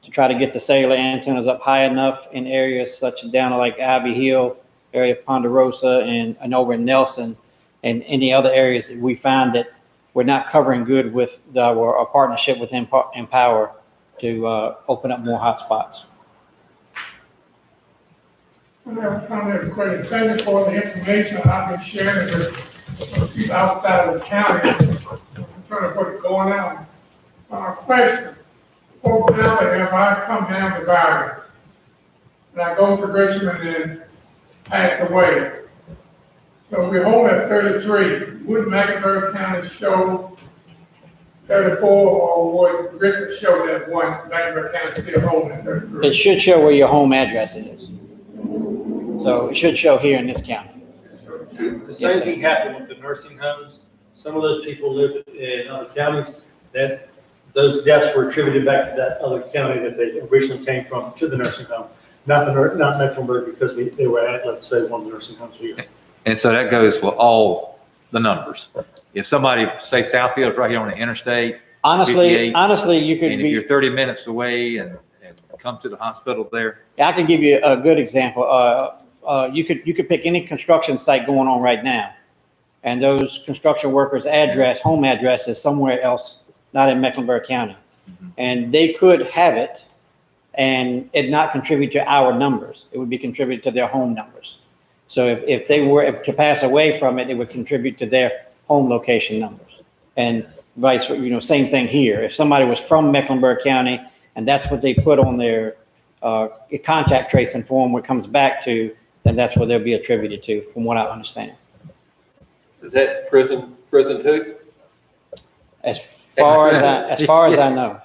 to try to get the cellular antennas up high enough in areas such as down like Ivy Hill, area of Ponderosa, and over in Nelson, and any other areas that we find that we're not covering good with our partnership with Empower to open up more hotspots. I have a comment, question. Thank you for the information I've been sharing with people outside of the county concerning what's going on. Question. For example, if I come down to virus and I go to Richmond and pass away, so we're holding at 33, would Mecklenburg County show 34, or would Richmond show that one Mecklenburg County still holding at 33? It should show where your home address is. So it should show here in this county. The same thing happened with the nursing homes. Some of those people lived in other counties, that those deaths were attributed back to that other county that they originally came from to the nursing home. Not Mecklenburg, because they were at, let's say, one of the nursing homes we were. And so that goes for all the numbers. If somebody, say Southfield's right here on the interstate. Honestly, 58, you could and if you're 30 minutes away and come to the hospital there. I can give you a good example. You could pick any construction site going on right now, and those construction workers' home address is somewhere else, not in Mecklenburg County. And they could have it and it not contribute to our numbers. It would be contributed to their home numbers. So if they were to pass away from it, it would contribute to their home location numbers. And vice, same thing here. If somebody was from Mecklenburg County and that's what they put on their contact tracing form, what comes back to, then that's what they'll be attributed to, from what I understand. Is that prison too? As far as I know.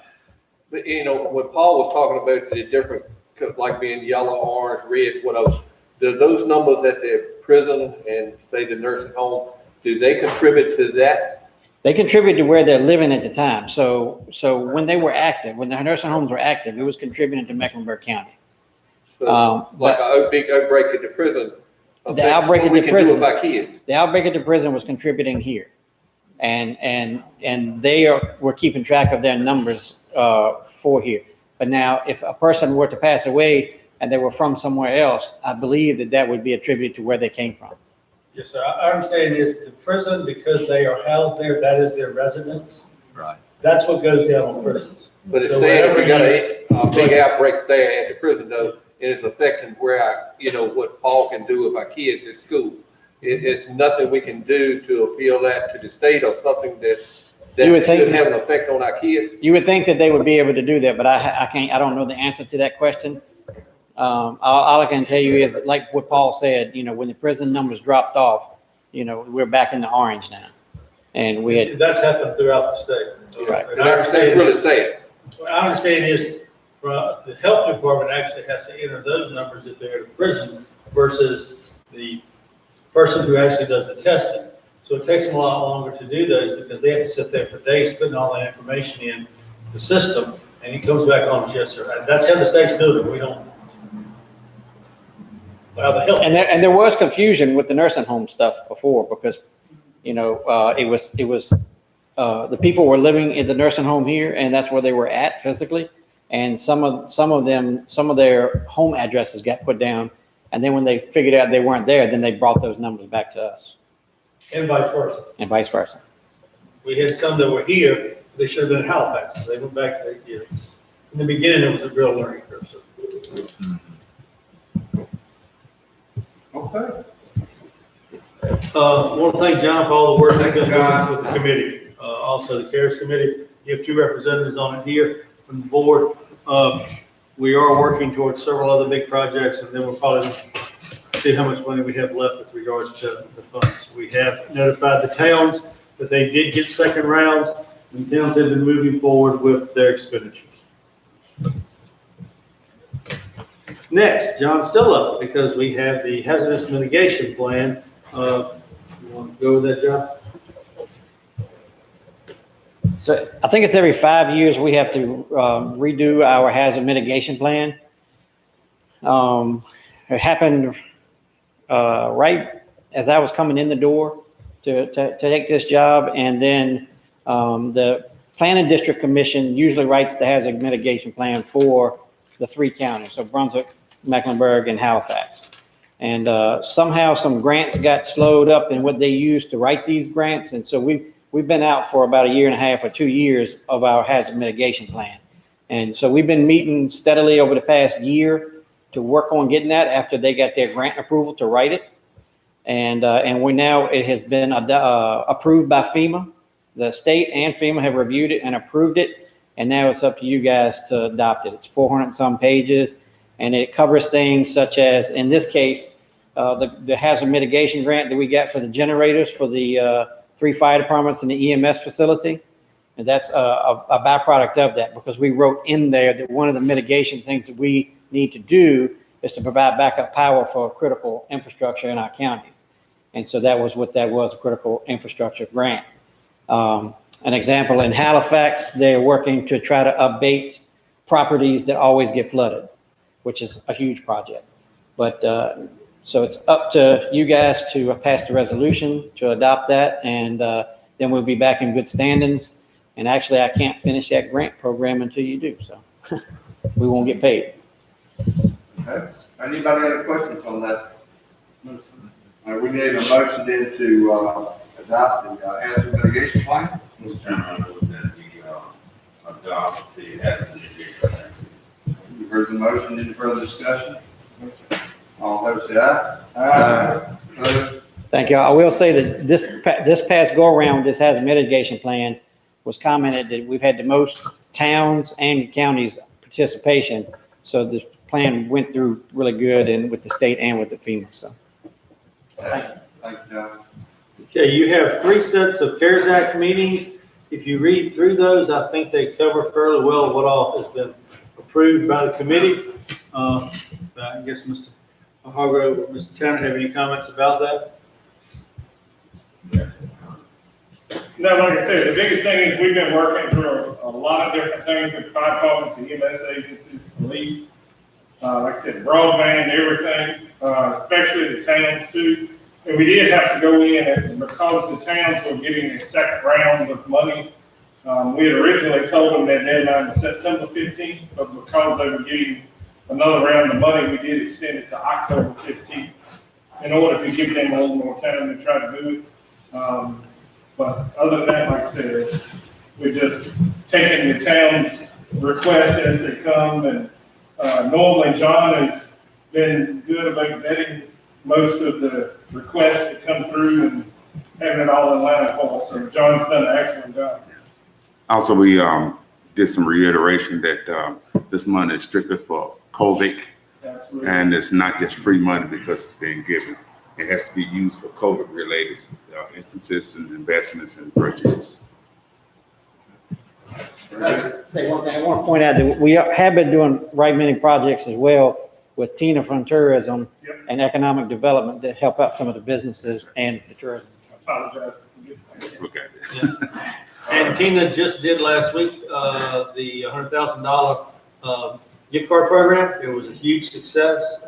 But, when Paul was talking about the different, like being yellow, orange, red, what else, do those numbers at the prison and say the nursing home, do they contribute to that? They contribute to where they're living at the time. So when they were active, when the nursing homes were active, it was contributing to Mecklenburg County. So, like a big outbreak at the prison. The outbreak at the prison. With our kids. The outbreak at the prison was contributing here. And we're keeping track of their numbers for here. But now, if a person were to pass away and they were from somewhere else, I believe that would be attributed to where they came from. Yes, sir. I understand is the prison, because they are housed there, that is their residence. Right. That's what goes down on prisons. But it's saying if we got a big outbreak there at the prison though, and it's affecting where what Paul can do with our kids at school. It's nothing we can do to appeal that to the state or something that should have an effect on our kids. You would think that they would be able to do that, but I don't know the answer to that question. All I can tell you is, like what Paul said, when the prison numbers dropped off, we're back in the orange now. And that's happened throughout the state. Right. And I understand it's really sad. What I understand is the health department actually has to enter those numbers if they're in prison versus the person who actually does the testing. So it takes them a lot longer to do those because they have to sit there for days putting all that information in the system, and it comes back on, yes, sir. That's how the state's doing it. We don't. How the hell? And there was confusion with the nursing home stuff before because, it was, the people were living in the nursing home here and that's where they were at physically. And some of their home addresses got put down. And then when they figured out they weren't there, then they brought those numbers back to us. And vice versa. And vice versa. We had some that were here, they should have been in Halifax. They went back to 8 years. In the beginning, it was a real learning curve. So. Okay. Want to thank John for all the work that goes with the committee. Also, the CARES Committee. You have 2 representatives on it here from the board. We are working towards several other big projects, and then we'll probably see how much money we have left with regards to the funds. We have notified the towns that they did get second rounds, and towns have been moving forward with their expenditures. Next, John's still up because we have the hazardous mitigation plan. You want to go with that, John? So I think it's every 5 years we have to redo our hazard mitigation plan. It happened right as I was coming in the door to take this job, and then the Planning District Commission usually writes the hazard mitigation plan for the 3 counties, so Brunswick, Mecklenburg, and Halifax. And somehow some grants got slowed up in what they used to write these grants, and so we've been out for about 1.5 years or 2 years of our hazard mitigation plan. And so we've been meeting steadily over the past year to work on getting that after they got their grant approval to write it. And it has been approved by FEMA. The state and FEMA have reviewed it and approved it. And now it's up to you guys to adopt it. It's 400 and some pages, and it covers things such as, in this case, the hazard mitigation grant that we got for the generators for the 3 fire departments and the EMS facility. And that's a byproduct of that, because we wrote in there that one of the mitigation things that we need to do is to provide backup power for critical infrastructure in our county. And so that was what that was, a critical infrastructure grant. An example, in Halifax, they're working to try to abate properties that always get flooded, which is a huge project. But so it's up to you guys to pass the resolution to adopt that, and then we'll be back in good standings. And actually, I can't finish that grant program until you do, so we won't get paid. Okay. Anybody have questions on that? We need a motion then to adopt the hazard mitigation plan. Mr. Chairman, I move that we adopt the hazard mitigation plan. You've heard the motion. Any further discussion? All in favor, say aye. Opposed? Thank you. I will say that this past go around, this hazard mitigation plan was commented that we've had the most towns and counties participation. So this plan went through really good, and with the state and with the FEMA. So. Thank you, John. Okay, you have 3 sets of CARES Act meetings. If you read through those, I think they cover fairly well what all has been approved by the committee. I guess Mr. Hargrove or Mr. Tanner have any comments about that? No, like I said, the biggest thing is we've been working through a lot of different things with fire departments, the EMS agencies, police, like I said, broadband, everything, especially the towns too. And we did have to go in, and because the towns were getting a second round of money, we had originally told them that deadline was September 15th, but because they were getting another round of money, we did extend it to October 15th in order to give them a little more time to try to do it. But other than that, like I said, we're just taking the town's request as they come, and normally John has been good about vetting most of the requests that come through and having it all in line for us. So John's done an excellent job. Also, we did some reiteration that this money is strictly for COVID, Absolutely. and it's not just free money because it's being given. It has to be used for COVID-related instances and investments and purchases. Say one thing. I want to point out that we have been doing right many projects as well with TINA from tourism and economic development to help out some of the businesses and the tourism. I apologize. Look at it. And Tina just did last week, the $100,000 gift card program. It was a huge success.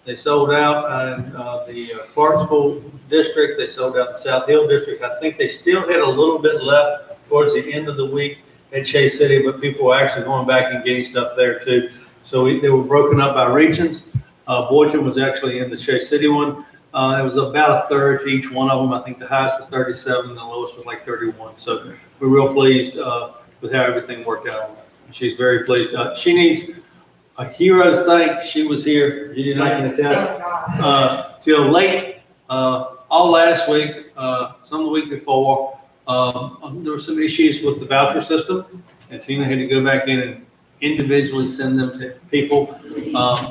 They sold out in the Clarksville district. They sold out in South Hill district. I think they still had a little bit left towards the end of the week at Chase City, but people were actually going back and getting stuff there too. So they were broken up by regions. Boynton was actually in the Chase City one. It was about a third to each one of them. I think the highest was 37, and the lowest was like 31. So we're real pleased with how everything worked out. She's very pleased. She needs a hero's thanks. She was here, you did not can attest, till late, all last week, some of the week before. There were some issues with the voucher system, and Tina had to go back in and individually send them to people.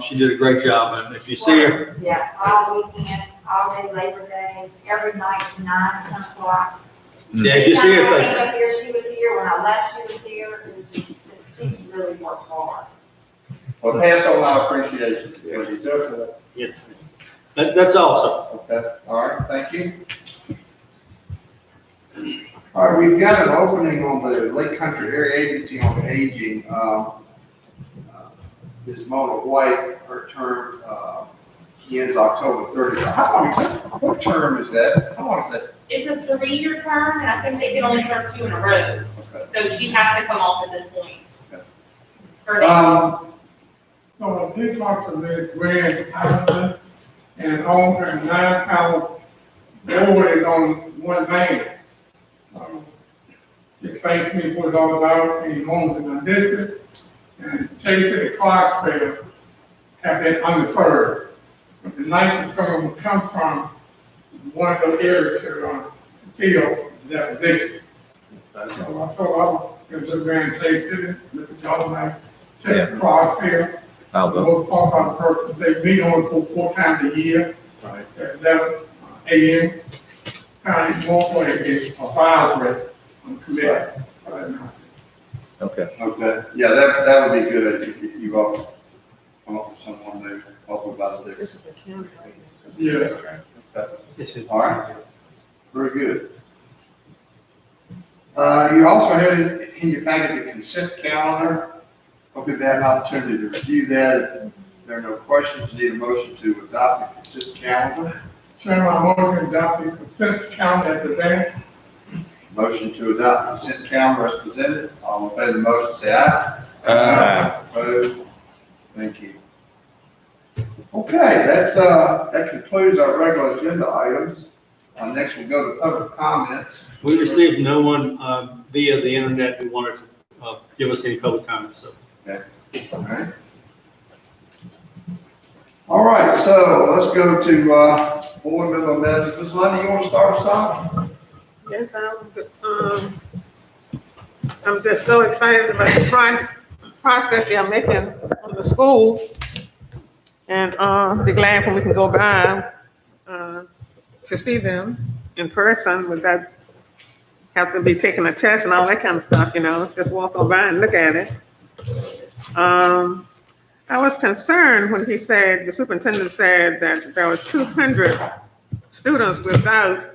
She did a great job, and if you see her. Yeah, all weekend, all day Labor Day, every night to 9, 10 o'clock. Yeah, if you see her. When I came up here, she was here. When I left, she was here. It was just, she really worked hard. Well, pass on our appreciation. Yeah, you do. Yeah. That's all, sir. Okay, all right, thank you. All right, we've got an opening on the Lake Country Area Agency on Aging. Ms. Mona White, her term ends October 30th. What term is that? How long is that? It's a 3-year term, and I think they can only serve 2 in a row. Okay. So she has to come off at this point. Okay. Her name. So I did talk to Ms. Grant Allison, and on her 9-hour board is on one man. She thanked me for what it's all about, and homes in my district, and Chase City, Clarksville have been underserved. So the nicest someone would come from one of those areas to fill that position. So I thought I was going to Grand Chase City, look at y'all like Chase Clarksville. I'll The go. most qualified person, they meet on for 4 times a year, Right. at 11 a.m. Kind of more for a advisory on committee. Okay. Okay, yeah, that would be good if you all come up with someone new, hopefully about there. This is a county. Yeah. Okay. All right, very good. You also had in your packet the consent calendar. Hope you've had an opportunity to review that. If there are no questions, need a motion to adopt the consent calendar. Chairman, I'm going to adopt the consent calendar as presented. Motion to adopt the consent calendar as presented. All in favor of the motion, say aye. Aye. Opposed? Thank you. Okay, that concludes our regular agenda items. Next, we'll go to public comments. We received no one via the internet who wanted to give us any public comments, so. Okay. All right, so let's go to board member matters. Ms. Lundy, you want to start us off? Yes, I'm just so excited about the process they're making on the schools. And be glad when we can go by to see them in person without have to be taking a test and all that kind of stuff, you know, just walk on by and look at it. I was concerned when he said, the superintendent said that there were 200 students without,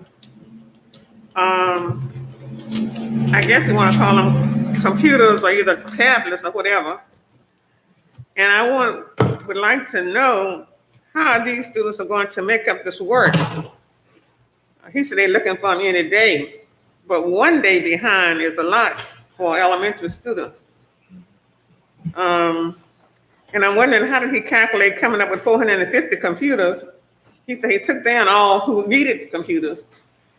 I guess you want to call them computers or either tablets or whatever. And I would like to know how these students are going to make up this work. He said they're looking for them any day, but 1 day behind is a lot for elementary students. And I'm wondering, how did he calculate coming up with 450 computers? He said he took down all who needed computers.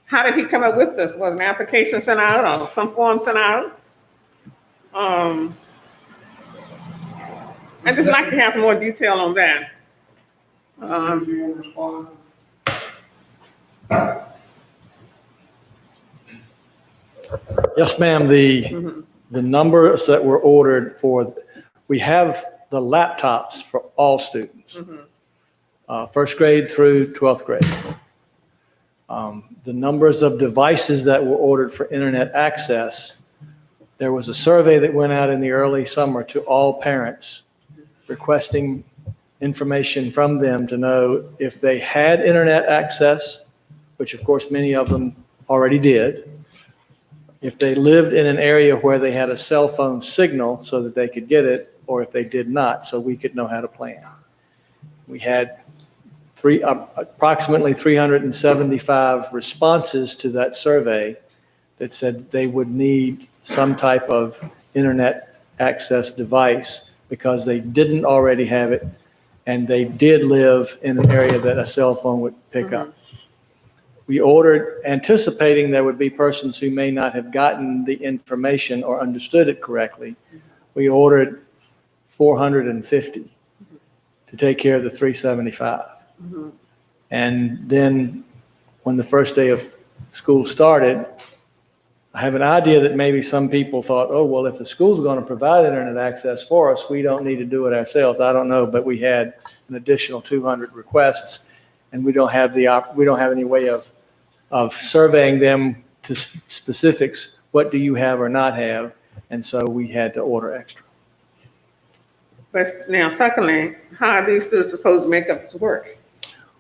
How did he come up with this? Was an application sent out or some form sent out? I'd just like to have some more detail on that. Yes, ma'am. The numbers that were ordered we have the laptops for all students, first grade through 12th grade. The numbers of devices that were ordered for internet access, there was a survey that went out in the early summer to all parents requesting information from them to know if they had internet access, which of course many of them already did. If they lived in an area where they had a cell phone signal so that they could get it, or if they did not, so we could know how to plan. We had approximately 375 responses to that survey that said they would need some type of internet access device because they didn't already have it, and they did live in an area that a cell phone would pick up. We ordered, anticipating there would be persons who may not have gotten the information or understood it correctly. We ordered 450 to take care of the 375. And then when the first day of school started, I have an idea that maybe some people thought, oh, well, if the school's going to provide internet access for us, we don't need to do it ourselves. I don't know, but we had an additional 200 requests, and we don't have any way of surveying them to specifics. What do you have or not have? And so we had to order extra. But now, secondly, how are these students supposed to make up this work?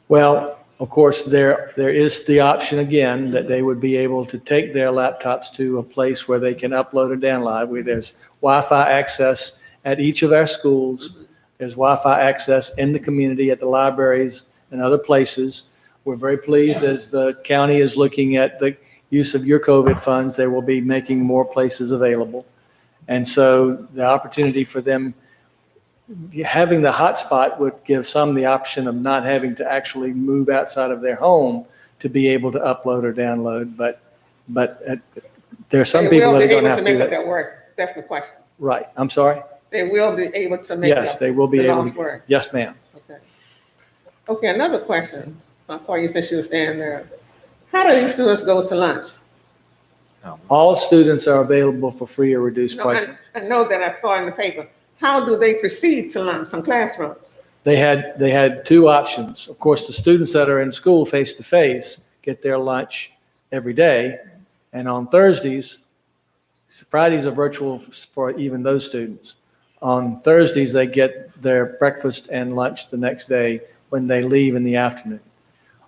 Well, of course, there is the option again that they would be able to take their laptops to a place where they can upload and download. There's Wi-Fi access at each of our schools. There's Wi-Fi access in the community at the libraries and other places. We're very pleased as the county is looking at the use of your COVID funds. They will be making more places available. And so the opportunity for them having the hotspot would give some the option of not having to actually move outside of their home to be able to upload or download. But there are some people that are going to have to do that. That work. That's the question. Right. I'm sorry? They will be able to make Yes, they will be able to. Work. Yes, ma'am. Okay. Okay, another question. I thought you said she was standing there. How do these students go to lunch? All students are available for free or reduced pricing. I know that I saw in the paper. How do they proceed to lunch from classrooms? They had two options. Of course, the students that are in school face-to-face get their lunch every day. And on Thursdays, Fridays are virtual for even those students. On Thursdays, they get their breakfast and lunch the next day when they leave in the afternoon.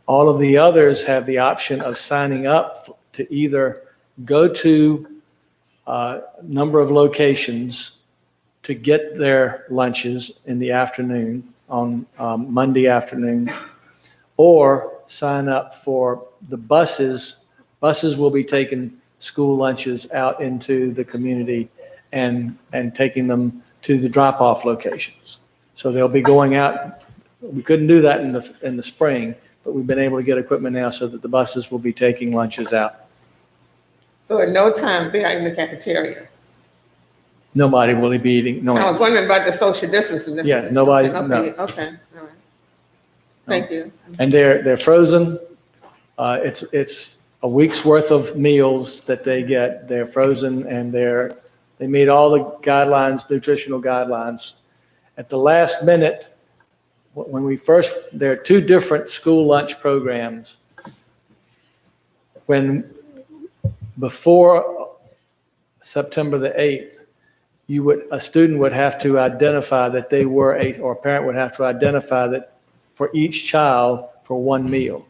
All of the others have the option of signing up to either go to a number of locations to get their lunches in the afternoon on Monday afternoon, or sign up for the buses. Buses will be taking school lunches out into the community and taking them to the drop-off locations. So they'll be going out. We couldn't do that in the spring, but we've been able to get equipment now so that the buses will be taking lunches out. So at no time they are in the cafeteria? Nobody will be eating. No. I was wondering about the social distancing. Yeah, nobody. Okay, No. okay, all right. Thank you. And they're frozen. It's a week's worth of meals that they get. They're frozen and they meet all the guidelines, nutritional guidelines. At the last minute, there are two different school lunch programs. Before September the 8th, a student would have to identify that they were or a parent would have to identify that for each child for one meal.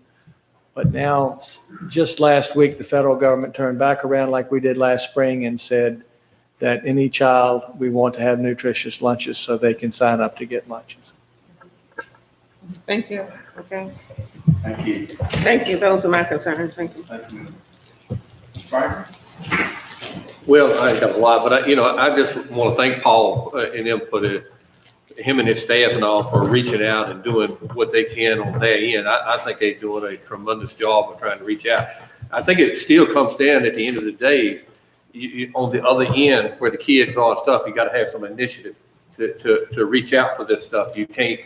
But now, just last week, the federal government turned back around like we did last spring and said that any child, we want to have nutritious lunches so they can sign up to get lunches. Thank you. Okay. Thank you. Thank you. Those are my concerns. Thank you. Thank you. Mr. Franklin? Well, I ain't got a lot, but I just want to thank Paul and him for him and his staff and all for reaching out and doing what they can on their end. I think they're doing a tremendous job of trying to reach out. I think it still comes down at the end of the day, on the other end where the kids are and stuff, you got to have some initiative to reach out for this stuff. You can't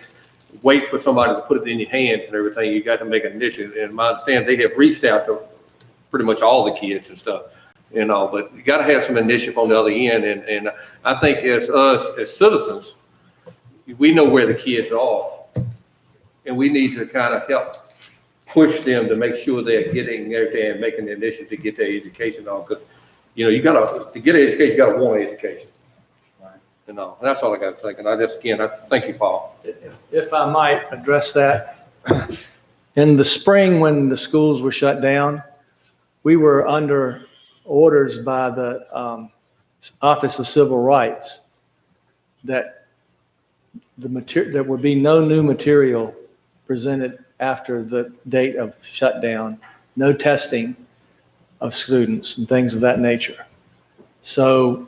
wait for somebody to put it in your hands and everything. You got to make an initiative. And my understanding, they have reached out to pretty much all the kids and stuff. But you got to have some initiative on the other end. And I think as citizens, we know where the kids are, and we need to kind of help push them to make sure they're getting there and making the initiative to get their education on. Because, you got to get an education, you got to want an education. And that's all I got to say. And I thank you, Paul. If I might address that. In the spring, when the schools were shut down, we were under orders by the Office of Civil Rights that there would be no new material presented after the date of shutdown, no testing of students and things of that nature. So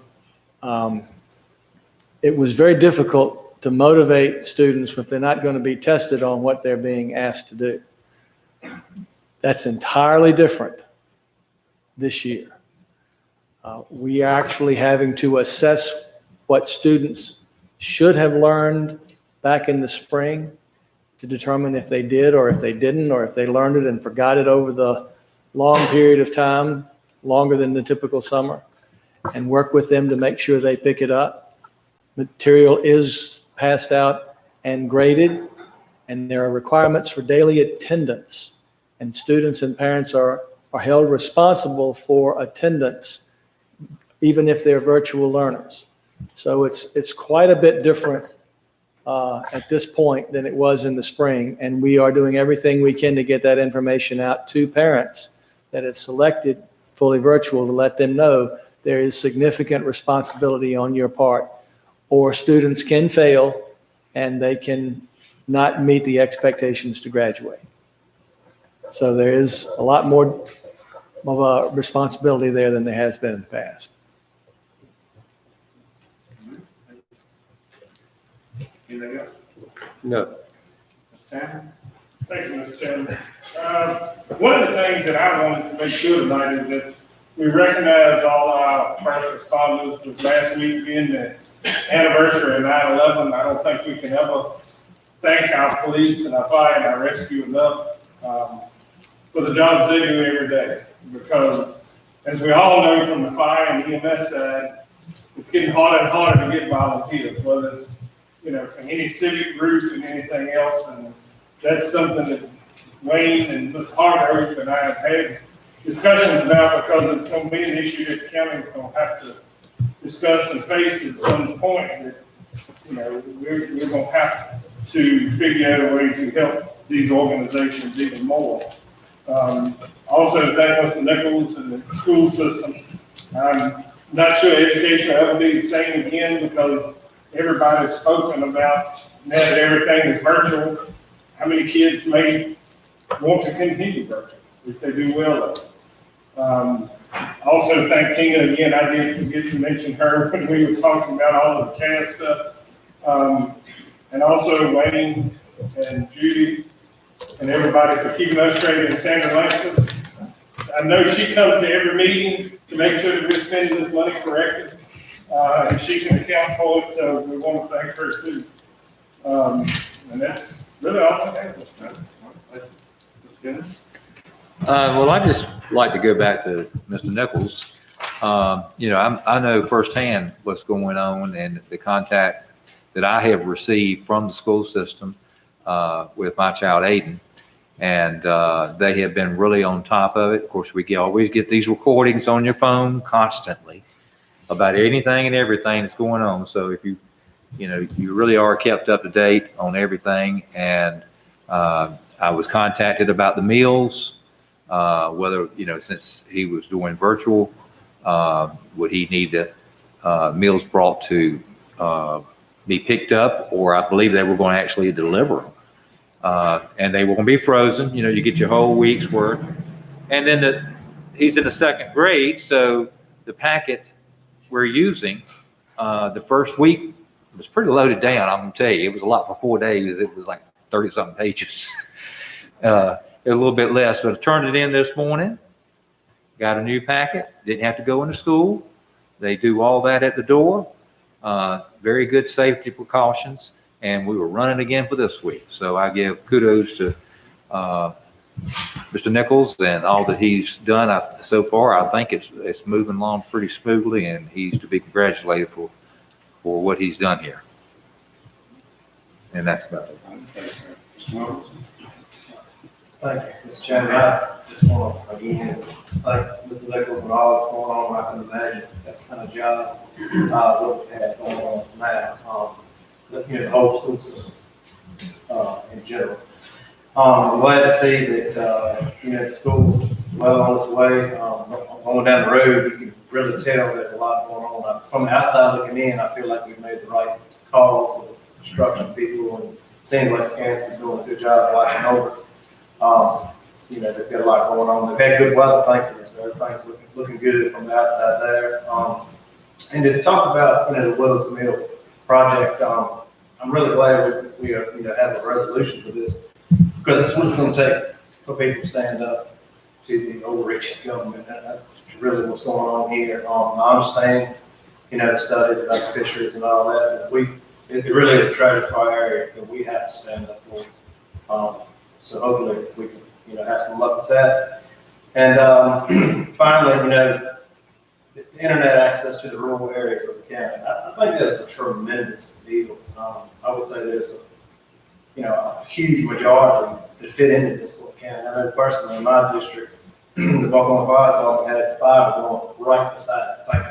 it was very difficult to motivate students if they're not going to be tested on what they're being asked to do. That's entirely different this year. We are actually having to assess what students should have learned back in the spring to determine if they did or if they didn't, or if they learned it and forgot it over the long period of time, longer than the typical summer, and work with them to make sure they pick it up. Material is passed out and graded, and there are requirements for daily attendance, and students and parents are held responsible for attendance, even if they're virtual learners. So it's quite a bit different at this point than it was in the spring, and we are doing everything we can to get that information out to parents that have selected fully virtual, to let them know there is significant responsibility on your part, or students can fail and they can not meet the expectations to graduate. So there is a lot more of a responsibility there than there has been in the past. Anything else? No. Mr. Tanner? Thank you, Mr. Chairman. One of the things that I wanted to make sure tonight is that we recognize all our first responders, with last week being the anniversary of 9/11. I don't think we can ever thank our police and our fire and our rescue enough for the jobs they do every day. Because as we all know from the fire and EMS side, it's getting harder and harder to get volunteers, whether it's, from any civic group and anything else. And that's something that Wayne and Mr. Hargrove and I have had discussions about, because it's going to be an issue that the county is going to have to discuss and face at some point. That, we're going to have to figure out a way to help these organizations even more. Also, thank Mr. Nichols and the school system. I'm not sure education will ever be the same again, because everybody's spoken about now that everything is virtual. How many kids may want to continue virtual if they do well at it? Also, thank Tina again. I did forget to mention her when we were talking about all of the CAS stuff. And also Wayne and Judy and everybody for keeping us straight in Sandra Langston. I know she comes to every meeting to make sure that we're spending this money correctly. And she can account for it, so we want to thank her too. And that's really all I have. Well, I'd just like to go back to Mr. Nichols. I know firsthand what's going on and the contact that I have received from the school system with my child Aiden. And they have been really on top of it. Of course, we always get these recordings on your phone constantly about anything and everything that's going on. So if you really are kept up to date on everything. And I was contacted about the meals, whether, since he was doing virtual, would he need the meals brought to be picked up, or I believe they were going to actually deliver them. And they were going to be frozen, you get your whole week's worth. And then he's in the second grade, so the packet we're using, the first week was pretty loaded down. I'm going to tell you, it was a lot for 4 days. It was like 30-something pages. It was a little bit less, but I turned it in this morning, got a new packet, didn't have to go into school. They do all that at the door. Very good safety precautions, and we were running again for this week. So I give kudos to Mr. Nichols and all that he's done so far. I think it's moving along pretty smoothly, and he's to be congratulated for what he's done here. And that's about it. Thank you, Mr. Chairman. I just want to again thank Mr. Nichols and all that's going on. I can imagine that kind of job what we have going on now, looking at the whole school system in general. I'm glad to see that the school well on its way. Going down the road, you can really tell there's a lot going on. From the outside looking in, I feel like we've made the right call for the construction people, and it seems like Skansky's doing a good job watching over. You know, they've got a lot going on. They've had good weather, thankfully, so everything's looking good from the outside there. And to talk about, you know, the Willis Mill project, I'm really glad we are, you know, have a resolution for this, because it's what it's going to take for people to stand up to the overreaching government. And that's really what's going on here. I understand, you know, the studies about the fisheries and all that, but it really is a treasure fire area that we have to stand up for. So hopefully we can, you know, have some luck with that. And finally, you know, the internet access to the rural areas of the county. I think that's a tremendous deal. I would say there's a huge majority that fit into this little county. I know personally in my district, the Oklahoma Fire Department has 5 going right beside it. Thank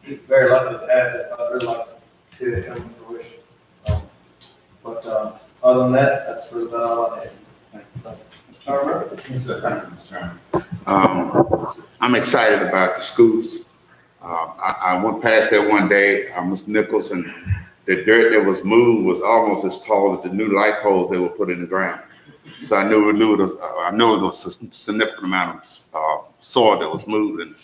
you. Very lucky to have that, so I'd really like to see it come to fruition. But other than that, that's really about all I have. Thank you. All right. Mr. Chairman. I'm excited about the schools. I went past there one day, Mr. Nichols, and the dirt that was moved was almost as tall as the new light poles they were put in the ground. So I knew it was a significant amount of soil that was moved, and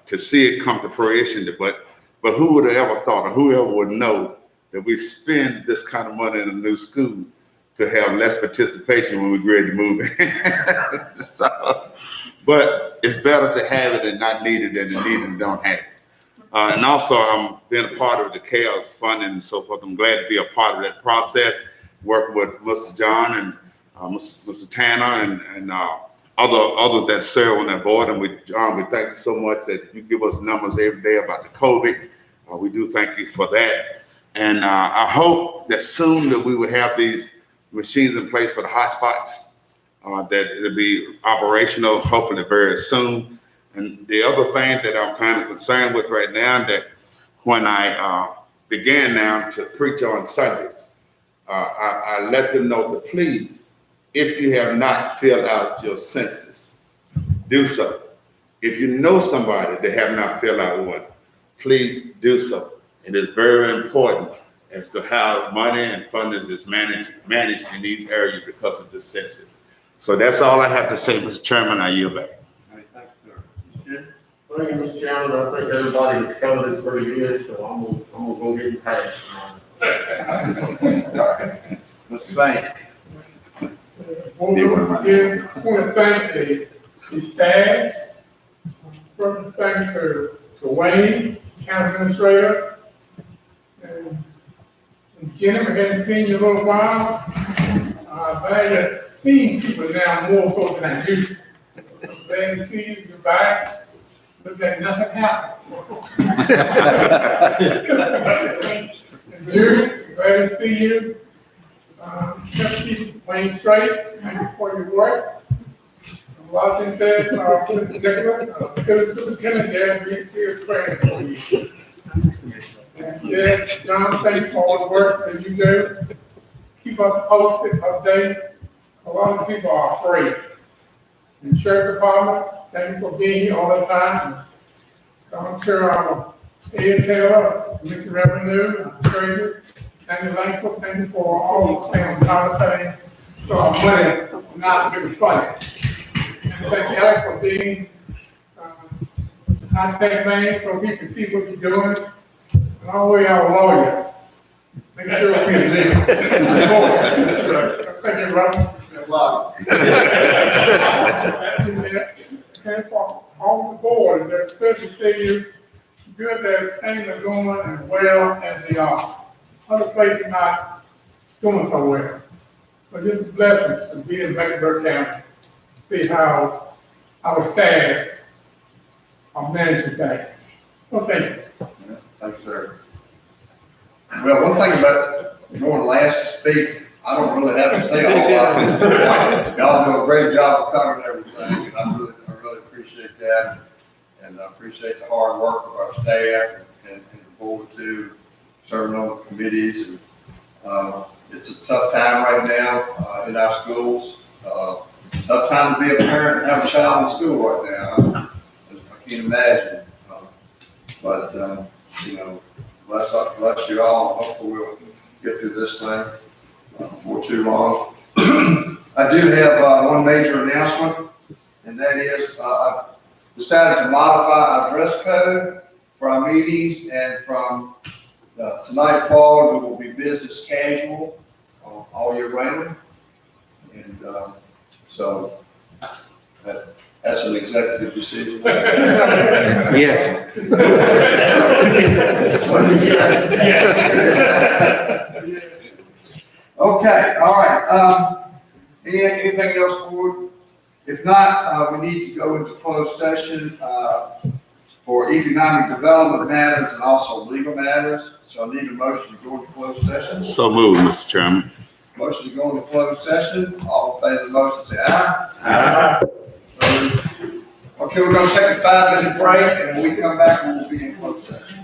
to see it come to fruition. But who would have ever thought, or whoever would know that we spend this kind of money in a new school to have less participation when we're ready to move in. So, but it's better to have it and not need it than to need it and don't have it. And also, I'm being a part of the chaos funding and so forth. I'm glad to be a part of that process, working with Mr. John and Mr. Tanner and others that serve on that board. And John, we thank you so much that you give us numbers every day about the COVID. We do thank you for that. And I hope that soon that we will have these machines in place for the hotspots, that it'll be operational, hopefully very soon. And the other thing that I'm kind of concerned with right now, that when I began now to preach on Sundays, I let them know to please, if you have not filled out your census, do so. If you know somebody that have not filled out one, please do so. It is very important as to how money and funding is managed in these areas because of the census. So that's all I have to say, Mr. Chairman. I yield back. Thank you, Mr. Chairman. I think everybody has covered it pretty good, so I'm gonna go get it passed. Mr. Bank. I want to thank the staff. First, thanks to Wayne, county administrator, and Jenny. I hadn't seen you in a little while. Glad to see people now more so than I used to. Glad to see you. You're back. Look like nothing happened. Judy, glad to see you. Just keep Wayne straight. Thank you for your work. Washington said, good superintendent there, we still praying for you. And yes, John, thanks for all the work that you do. Keep us posted, update. A lot of people are afraid. In the sheriff department, thank you for being here all the time. I'm sure our Ed Taylor, Mr. Revenue, Treasurer, thank you for all the things, things. So I'm money not to be funny. And thank Eric for being contact man so we can see what you're doing. And always our lawyer. Make sure we can do it. Thank you, Robert. Good luck. That's in there. And for all the board, it's good to see you. Good that things are going as well as they are. Other places not doing so well. But it's a blessing to be in Mecklenburg County. See how our staff are managing things. Well, thank you. Yeah, thanks, sir. Well, one thing about going last to speak, I don't really have to say a whole lot. Y'all do a great job of covering everything, and I really appreciate that. And I appreciate the hard work of our staff and the board too, serving on the committees. And it's a tough time right now in our schools. tough time to be a parent and have a child in school right now. I can't imagine. But, you know, bless you all. Hopefully we'll get through this thing before too long. I do have one major announcement, and that is I've decided to modify our dress code for our meetings, and from tonight forward, it will be business casual all year round. And so that's an executive decision. Yes. Okay, all right. Anything else, board? If not, we need to go into closed session for economic development matters and also legal matters. So I need a motion to go into closed session. So moved, Mr. Chairman. Motion to go into closed session. All in favor of the motion, say aye. Aye. Okay, we're gonna take a 5-minute break, and when we come back, we will be in closed session.